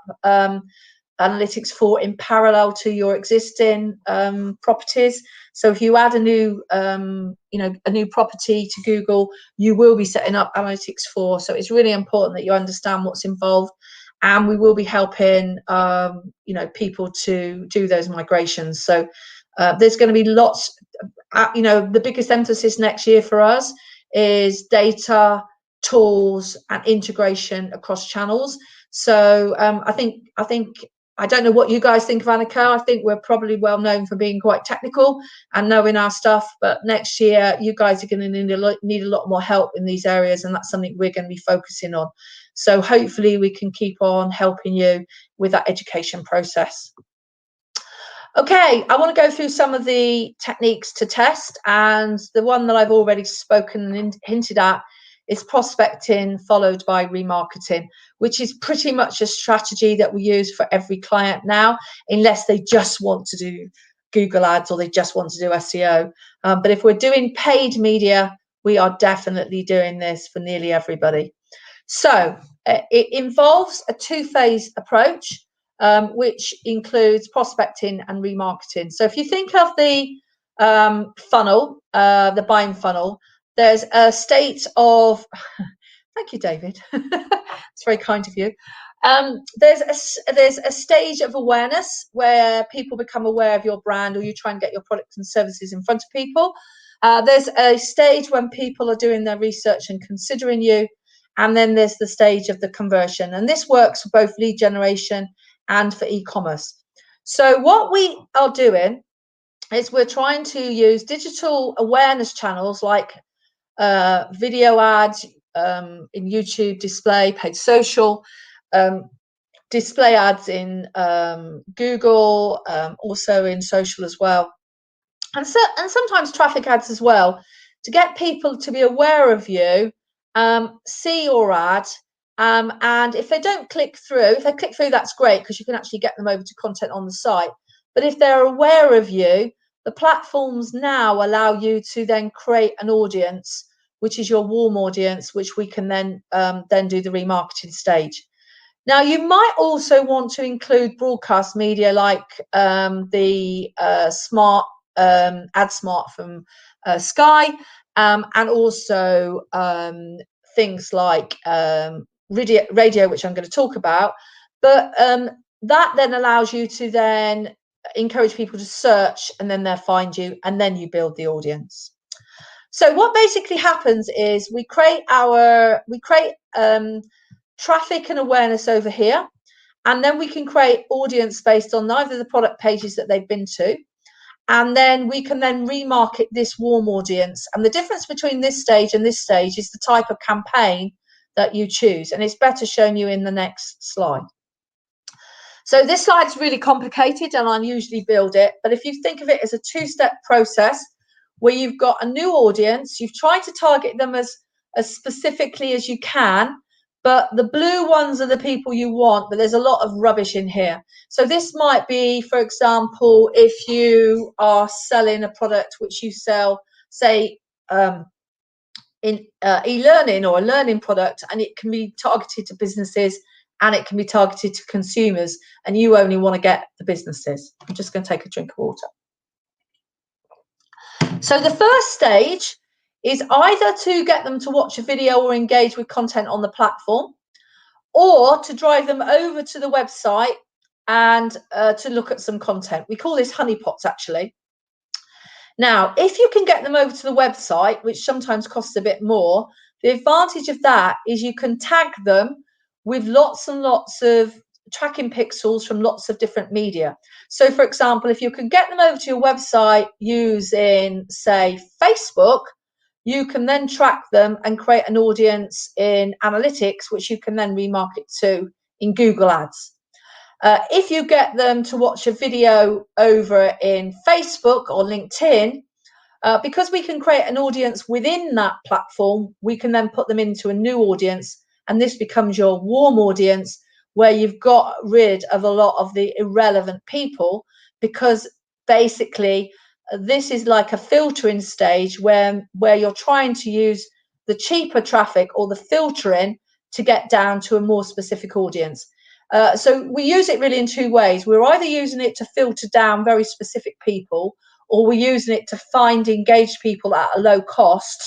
Analytics 4 in parallel to your existing properties. So if you add a new property to Google, you will be setting up Analytics 4. So it's really important that you understand what's involved, and we will be helping people to do those migrations. So there's going to be lots. The biggest emphasis next year for us is data, tools, and integration across channels. So I don't know what you guys think of Anicca. I think we're probably well known for being quite technical and knowing our stuff. But next year, you guys are going to need a lot more help in these areas, and that's something we're going to be focusing on. So hopefully we can keep on helping you with that education process. Okay, I want to go through some of the techniques to test, and the one that I've already spoken and hinted at is prospecting followed by remarketing, which is pretty much a strategy that we use for every client now, unless they just want to do Google ads or they just want to do SEO. But if we're doing paid media, we are definitely doing this for nearly everybody. So it involves a two-phase approach, which includes prospecting and remarketing. So if you think of the funnel, the buying funnel, there's a state of, thank you, David. It's very kind of you. There's a stage of awareness where people become aware of your brand, or you try and get your products and services in front of people. There's a stage when people are doing their research and considering you. And then there's the stage of the conversion. And this works for both lead generation and for e-commerce. So what we are doing is we're trying to use digital awareness channels like video ads in YouTube, display, paid social, display ads in Google, also in social as well, and sometimes traffic ads as well, to get people to be aware of you, see your ad, and if they don't click through, if they click through, that's great, because you can actually get them over to content on the site. But if they're aware of you, the platforms now allow you to then create an audience, which is your warm audience, which we can then do the remarketing stage. Now, you might also want to include broadcast media like the Smart AdSmart from Sky, and also things like radio, which I'm going to talk about. But that then allows you to then encourage people to search, and then they'll find you, and then you build the audience. So what basically happens is we create traffic and awareness over here, and then we can create audience based on either the product pages that they've been to, and then we can then remarket this warm audience. And the difference between this stage and this stage is the type of campaign that you choose, and it's better shown you in the next slide. So this slide's really complicated, and I usually build it, but if you think of it as a two-step process where you've got a new audience, you've tried to target them as specifically as you can, but the blue ones are the people you want, but there's a lot of rubbish in here. So this might be, for example, if you are selling a product which you sell, say, in e-learning or a learning product, and it can be targeted to businesses and it can be targeted to consumers, and you only want to get the businesses. I'm just going to take a drink of water. So the first stage is either to get them to watch a video or engage with content on the platform, or to drive them over to the website and to look at some content. We call this honeypots, actually. Now, if you can get them over to the website, which sometimes costs a bit more, the advantage of that is you can tag them with lots and lots of tracking pixels from lots of different media. So, for example, if you can get them over to your website using, say, Facebook, you can then track them and create an audience in analytics, which you can then remarket to in Google Ads. If you get them to watch a video over in Facebook or LinkedIn, because we can create an audience within that platform, we can then put them into a new audience, and this becomes your warm audience where you've got rid of a lot of the irrelevant people, because basically this is like a filtering stage where you're trying to use the cheaper traffic or the filtering to get down to a more specific audience. So we use it really in two ways. We're either using it to filter down very specific people, or we're using it to find engaged people at a low cost,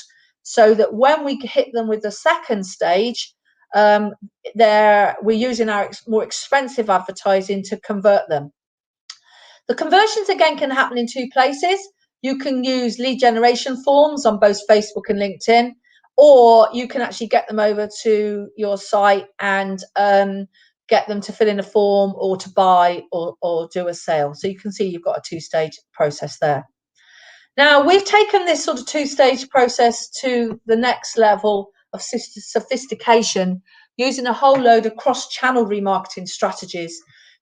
so that when we hit them with the second stage, we're using our more expensive advertising to convert them. The conversions, again, can happen in two places. You can use lead generation forms on both Facebook and LinkedIn, or you can actually get them over to your site and get them to fill in a form or to buy or do a sale. So you can see you've got a two-stage process there. Now, we've taken this sort of two-stage process to the next level of sophistication using a whole load of cross-channel remarketing strategies.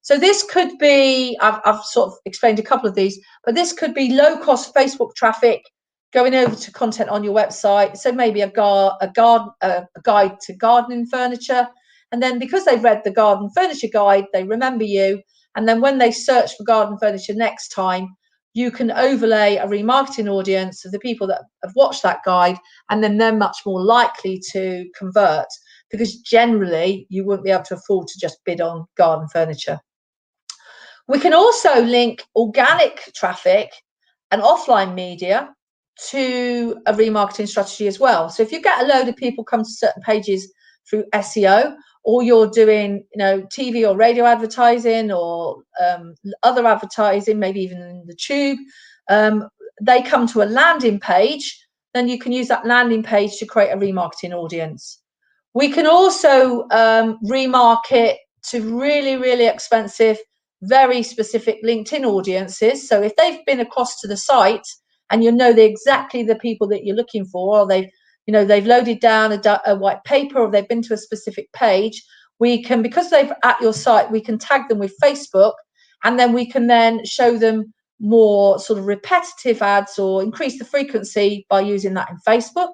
So this could be, I've sort of explained a couple of these, but this could be low-cost Facebook traffic going over to content on your website. So maybe a guide to gardening furniture. And then because they've read the garden furniture guide, they remember you. And then when they search for garden furniture next time, you can overlay a remarketing audience of the people that have watched that guide, and then they're much more likely to convert, because generally you wouldn't be able to afford to just bid on garden furniture. We can also link organic traffic and offline media to a remarketing strategy as well. So if you get a load of people come to certain pages through SEO, or you're doing, TV or radio advertising or other advertising, maybe even in the tube, they come to a landing page, then you can use that landing page to create a remarketing audience. We can also remarket to really, really expensive, very specific LinkedIn audiences. So if they've been across to the site and exactly the people that you're looking for, or they've loaded down a white paper, or they've been to a specific page, because they've at your site, we can tag them with Facebook, and then we can then show them more sort of repetitive ads or increase the frequency by using that in Facebook.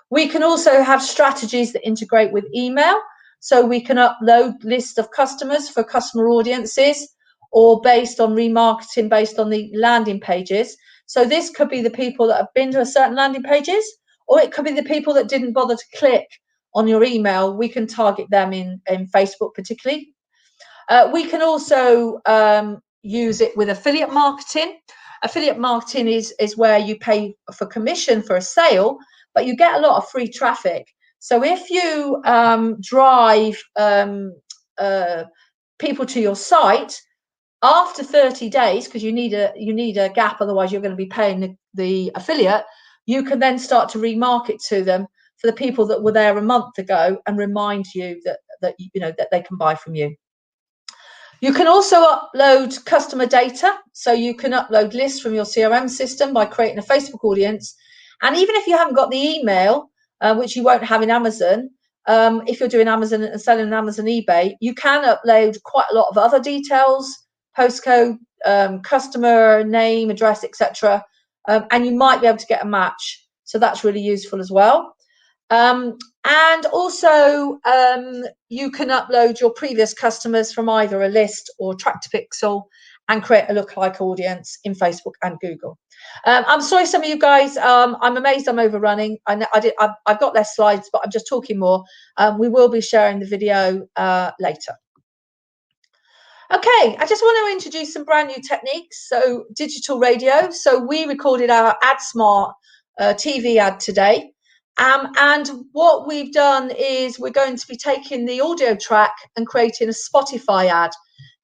We can also have strategies that integrate with email. So we can upload lists of customers for customer audiences, or based on remarketing, based on the landing pages. So this could be the people that have been to a certain landing pages, or it could be the people that didn't bother to click on your email. We can target them in Facebook particularly. We can also use it with affiliate marketing. Affiliate marketing is where you pay for commission for a sale, but you get a lot of free traffic. So if you drive people to your site after 30 days, because you need a gap, otherwise you're going to be paying the affiliate, you can then start to remarket to them for the people that were there a month ago and remind you that they can buy from you. You can also upload customer data. So you can upload lists from your CRM system by creating a Facebook audience. And even if you haven't got the email, which you won't have in Amazon, if you're doing Amazon and selling on Amazon, eBay, you can upload quite a lot of other details, postcode, customer name, address, etc. And you might be able to get a match. So that's really useful as well. And also you can upload your previous customers from either a list or track to pixel and create a lookalike audience in Facebook and Google. I'm sorry, some of you guys, I'm amazed I'm overrunning. I've got less slides, but I'm just talking more. We will be sharing the video later. Okay, I just want to introduce some brand new techniques. So digital radio. So we recorded our AdSmart TV ad today. And what we've done is we're going to be taking the audio track and creating a Spotify ad.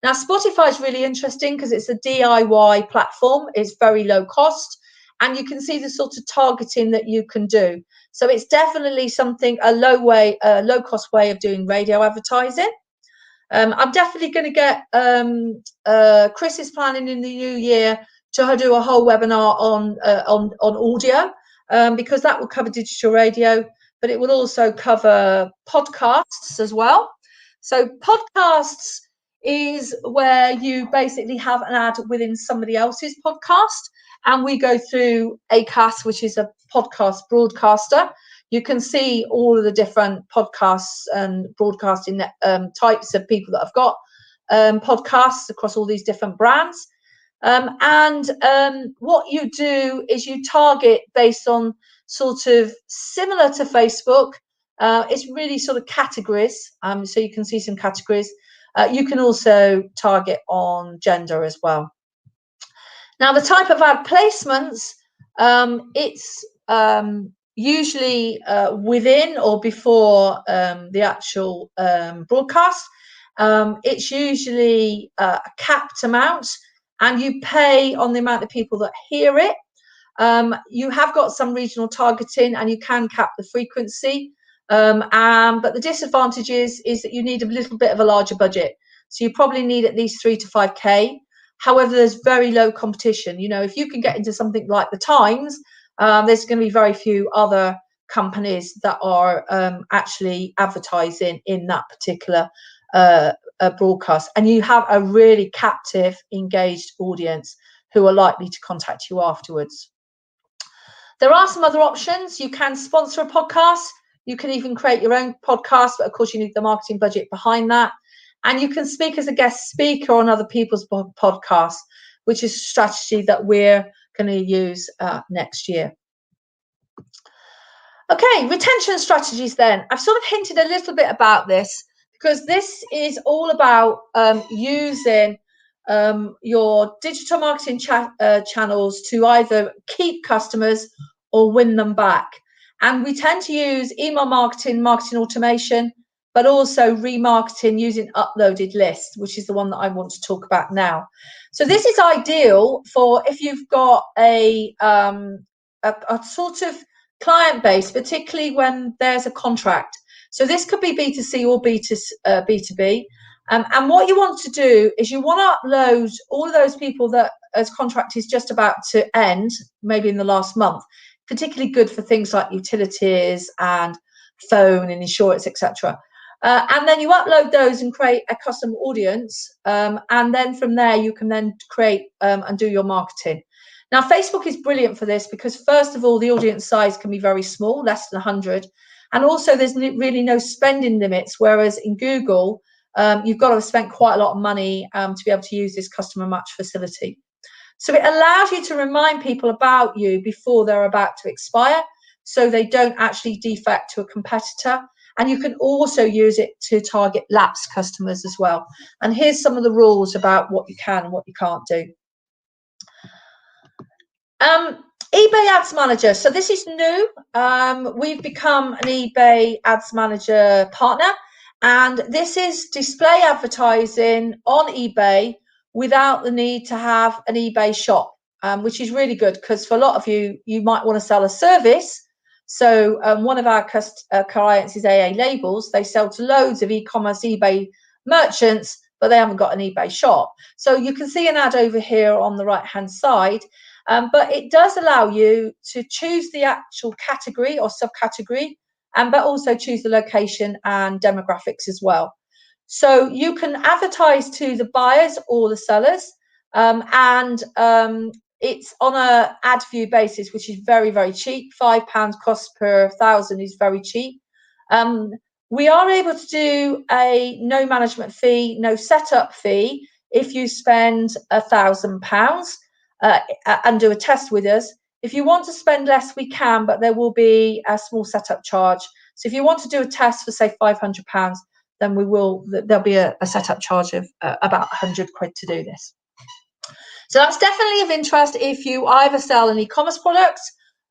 Now, Spotify is really interesting because it's a DIY platform. It's very low cost, and you can see the sort of targeting that you can do. So it's definitely something, a low cost way of doing radio advertising. I'm definitely going to get Chris is planning in the new year to do a whole webinar on audio, because that will cover digital radio, but it will also cover podcasts as well. So podcasts is where you basically have an ad within somebody else's podcast, and we go through Acast, which is a podcast broadcaster. You can see all of the different podcasts and broadcasting types of people that have got podcasts across all these different brands. What you do is you target based on sort of similar to Facebook. It's really sort of categories. So you can see some categories. You can also target on gender as well. Now, the type of ad placements, it's usually within or before the actual broadcast. It's usually a capped amount, and you pay on the amount of people that hear it. You have got some regional targeting, and you can cap the frequency. But the disadvantage is that you need a little bit of a larger budget. So you probably need at least 3 to 5K. However, there's very low competition. You know, if you can get into something like the Times, there's going to be very few other companies that are actually advertising in that particular broadcast. And you have a really captive, engaged audience who are likely to contact you afterwards. There are some other options. You can sponsor a podcast. You can even create your own podcast, but of course you need the marketing budget behind that. And you can speak as a guest speaker on other people's podcasts, which is a strategy that we're going to use next year. Okay, retention strategies then. I've sort of hinted a little bit about this because this is all about using your digital marketing channels to either keep customers or win them back. And we tend to use email marketing, marketing automation, but also remarketing using uploaded lists, which is the one that I want to talk about now. So this is ideal for if you've got a sort of client base, particularly when there's a contract. So this could be B2C or B2B. And what you want to do is you want to upload all of those people that as contract is just about to end, maybe in the last month, particularly good for things like utilities and phone and insurance, etc. And then you upload those and create a custom audience. And then from there, you can then create and do your marketing. Now, Facebook is brilliant for this because, first of all, the audience size can be very small, less than 100. And also, there's really no spending limits, whereas in Google, you've got to spend quite a lot of money to be able to use this customer match facility. So it allows you to remind people about you before they're about to expire, so they don't actually defect to a competitor. And you can also use it to target lapsed customers as well. And here's some of the rules about what you can and what you can't do. eBay Ads Manager. So this is new. We've become an eBay Ads Manager partner, and this is display advertising on eBay without the need to have an eBay shop, which is really good because for a lot of you, you might want to sell a service. So one of our clients is AA Labels. They sell to loads of e-commerce eBay merchants, but they haven't got an eBay shop. So you can see an ad over here on the right-hand side. But it does allow you to choose the actual category or subcategory, but also choose the location and demographics as well. So you can advertise to the buyers or the sellers, it's on a ad view basis, which is very, very cheap. £5 cost per 1,000 is very cheap. We are able to do a no management fee, no setup fee if you spend £1,000. And do a test with us. If you want to spend less, we can, but there will be a small setup charge. So if you want to do a test for say £500, then there'll be a setup charge of about 100 quid to do this. So that's definitely of interest if you either sell an e-commerce product,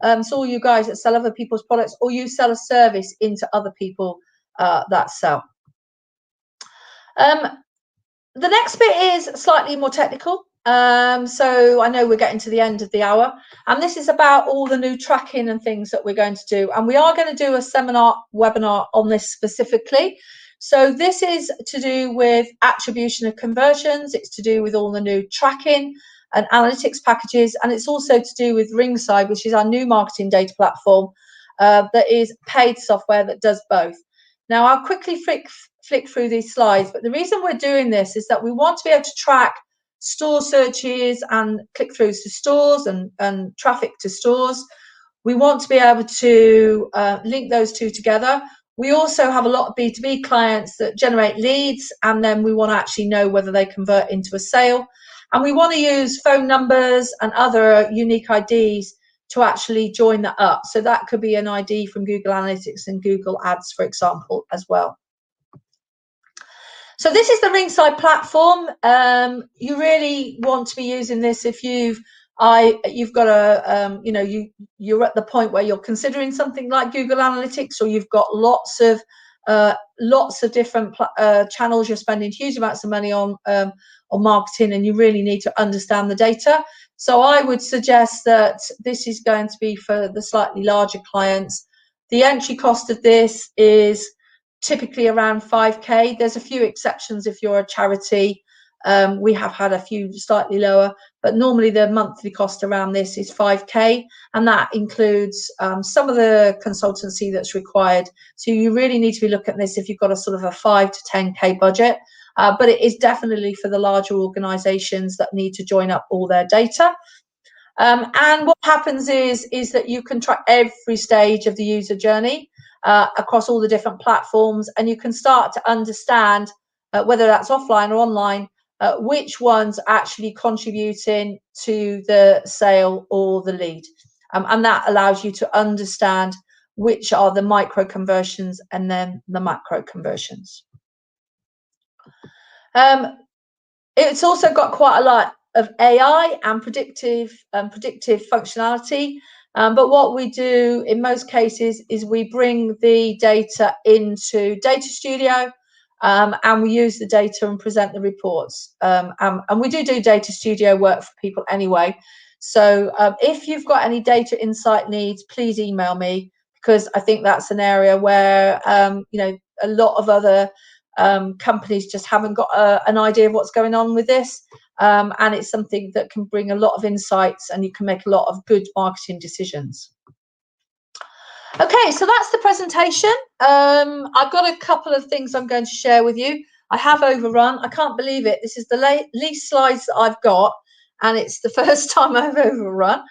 so all you guys that sell other people's products, or you sell a service into other people that sell. The next bit is slightly more technical. So I know we're getting to the end of the hour, and this is about all the new tracking and things that we're going to do. And we are going to do a webinar on this specifically. So this is to do with attribution of conversions. It's to do with all the new tracking and analytics packages, and it's also to do with Ringside, which is our new marketing data platform that is paid software that does both. Now, I'll quickly flick through these slides, but the reason we're doing this is that we want to be able to track store searches and click-throughs to stores and traffic to stores. We want to be able to link those two together. We also have a lot of B2B clients that generate leads, and then we want to actually know whether they convert into a sale. And we want to use phone numbers and other unique IDs to actually join that up. So that could be an ID from Google Analytics and Google Ads, for example, as well. So this is the Ringside platform. You really want to be using this if you've got a you're at the point where you're considering something like Google Analytics, or you've got lots of different channels you're spending huge amounts of money on marketing, and you really need to understand the data. So I would suggest that this is going to be for the slightly larger clients. The entry cost of this is typically around 5k. There's a few exceptions if you're a charity. We have had a few slightly lower, but normally the monthly cost around this is 5k, and that includes some of the consultancy that's required. So you really need to be looking at this if you've got a sort of a 5 to 10k budget, but it is definitely for the larger organizations that need to join up all their data. And what happens is that you can track every stage of the user journey across all the different platforms, and you can start to understand whether that's offline or online, which one's actually contributing to the sale or the lead. And that allows you to understand which are the micro conversions and then the macro conversions. It's also got quite a lot of AI and predictive functionality. But what we do in most cases is we bring the data into Data Studio, and we use the data and present the reports. And we do Data Studio work for people anyway. So if you've got any data insight needs, please email me, because I think that's an area where a lot of other companies just haven't got an idea of what's going on with this. And it's something that can bring a lot of insights, and you can make a lot of good marketing decisions. Okay, so that's the presentation. I've got a couple of things I'm going to share with you. I have overrun. I can't believe it. This is the least slides that I've got, and it's the first time I've overrun.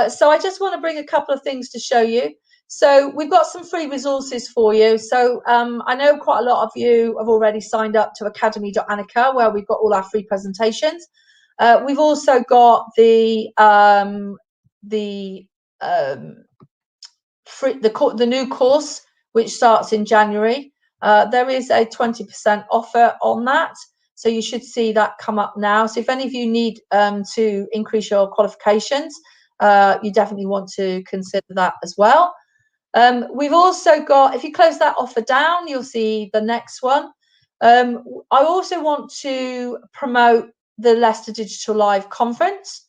So I just want to bring a couple of things to show you. So we've got some free resources for you. So I know quite a lot of you have already signed up to academy.anicca, where we've got all our free presentations. We've also got the new course, which starts in January. There is a 20% offer on that, so you should see that come up now. So if any of you need to increase your qualifications, you definitely want to consider that as well. We've also got, if you close that offer down, you'll see the next one. I also want to promote the Leicester Digital Live Conference,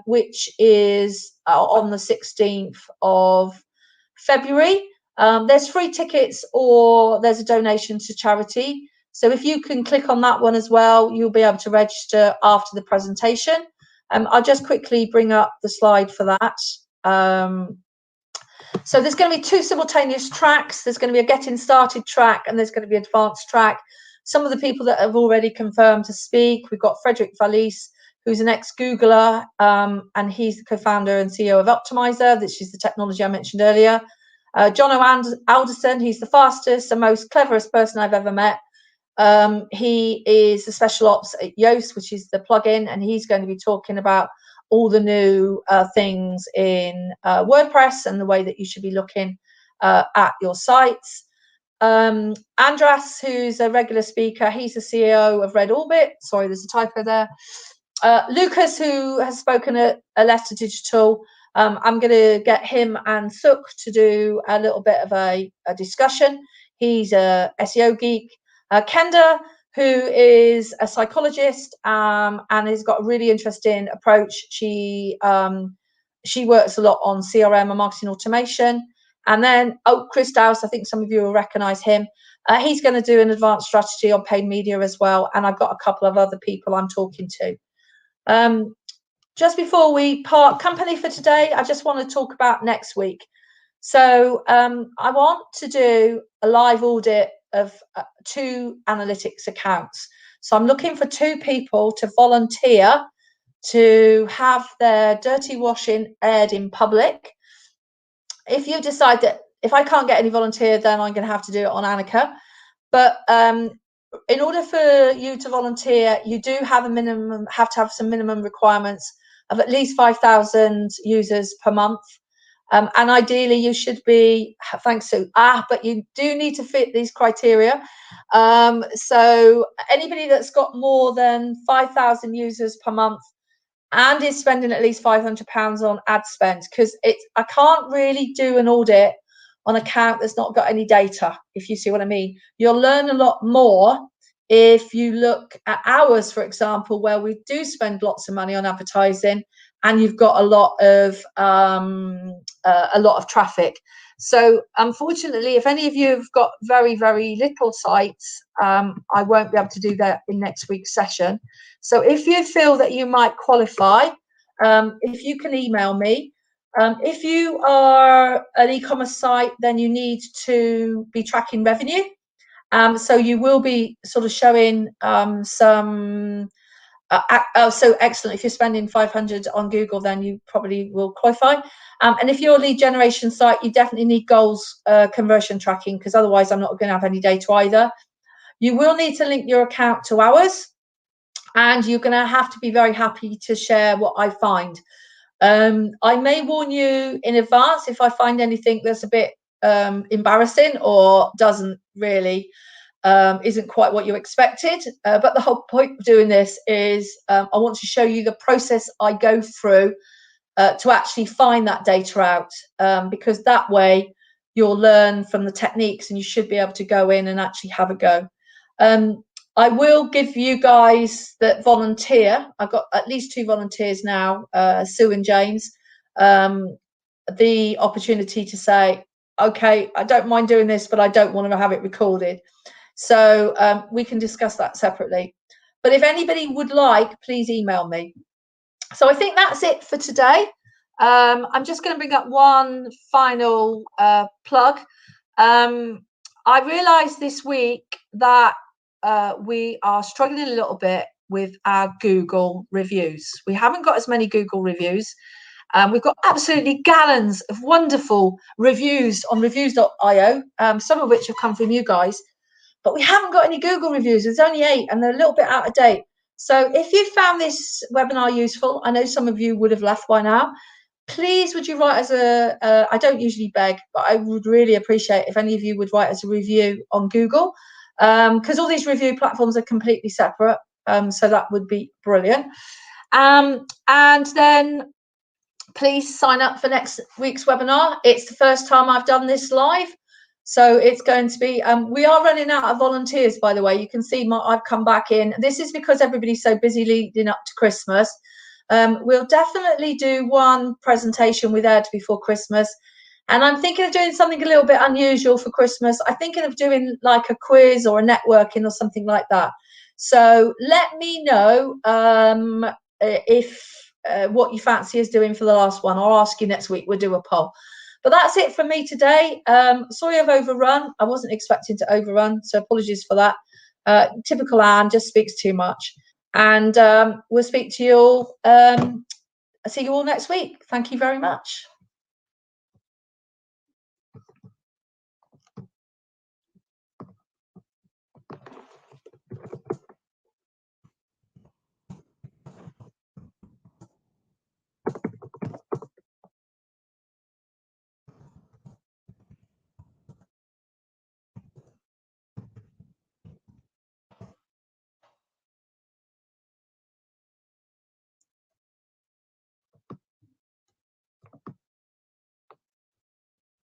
which is on the 16th of February. There's free tickets, or there's a donation to charity. So if you can click on that one as well, you'll be able to register after the presentation. I'll just quickly bring up the slide for that. So there's going to be 2 simultaneous tracks. There's going to be a getting started track, and there's going to be an advanced track. Some of the people that have already confirmed to speak, we've got Frederick Valise, who's an ex-Googler, and he's the co-founder and CEO of Optimizer, which is the technology I mentioned earlier. John Alderson, he's the fastest and most cleverest person I've ever met. He is the special ops at Yoast, which is the plugin, and he's going to be talking about all the new things in WordPress and the way that you should be looking at your sites. Andras, who's a regular speaker, he's the CEO of Red Orbit. Sorry, there's a typo there. Lucas, who has spoken at Leicester Digital, I'm going to get him and Suk to do a little bit of a discussion. He's a SEO geek. Kenda, who is a psychologist and has got a really interesting approach. She works a lot on CRM and marketing automation. And then, Chris Dowse, I think some of you will recognise him. He's going to do an advanced strategy on paid media as well. And I've got a couple of other people I'm talking to. Just before we part company for today, I just want to talk about next week. So I want to do a live audit of 2 analytics accounts. So I'm looking for 2 people to volunteer to have their dirty washing aired in public. If you decide that if I can't get any volunteer, then I'm going to have to do it on Anicca. But in order for you to volunteer, you do have to have some minimum requirements of at least 5,000 users per month. And ideally you should be, thanks Sue, but you do need to fit these criteria. So anybody that's got more than 5,000 users per month and is spending at least £500 on ad spend, because I can't really do an audit on an account that's not got any data, if you see what I mean. You'll learn a lot more if you look at ours, for example, where we do spend lots of money on advertising and you've got a lot of traffic. So unfortunately, if any of you have got very, very little sites, I won't be able to do that in next week's session. So if you feel that you might qualify, if you can email me. If you are an e-commerce site, then you need to be tracking revenue. So you will be sort of showing some. So excellent. If you're spending 500 on Google, then you probably will qualify. And if you're a lead generation site, you definitely need goals conversion tracking, because otherwise I'm not going to have any data either. You will need to link your account to ours, and you're going to have to be very happy to share what I find. I may warn you in advance if I find anything that's a bit embarrassing or doesn't really isn't quite what you expected, but the whole point of doing this is I want to show you the process I go through to actually find that data out, because that way you'll learn from the techniques and you should be able to go in and actually have a go. I will give you guys that volunteer. I've got at least 2 volunteers now, Sue and James, the opportunity to say, okay, I don't mind doing this, but I don't want to have it recorded. So we can discuss that separately. But if anybody would like, please email me. So I think that's it for today. I'm just going to bring up one final plug. I realized this week that we are struggling a little bit with our Google reviews. We haven't got as many Google reviews. We've got absolutely gallons of wonderful reviews on reviews.io, some of which have come from you guys. But we haven't got any Google reviews. There's only 8 and they're a little bit out of date. So if you found this webinar useful, I know some of you would have left by now, please would you write as I don't usually beg, but I would really appreciate if any of you would write as a review on Google, because all these review platforms are completely separate. So that would be brilliant. And then please sign up for next week's webinar. It's the first time I've done this live. So it's going to be, we are running out of volunteers, by the way. You can see I've come back in. This is because everybody's so busy leading up to Christmas. We'll definitely do one presentation with Ed before Christmas. And I'm thinking of doing something a little bit unusual for Christmas. I'm thinking of doing like a quiz or a networking or something like that. So let me know if what you fancy is doing for the last one. I'll ask you next week. We'll do a poll. But that's it for me today. Sorry I've overrun. I wasn't expecting to overrun, so apologies for that. Typical Anne, just speaks too much. And we'll speak to you all. See you all next week. Thank you very much.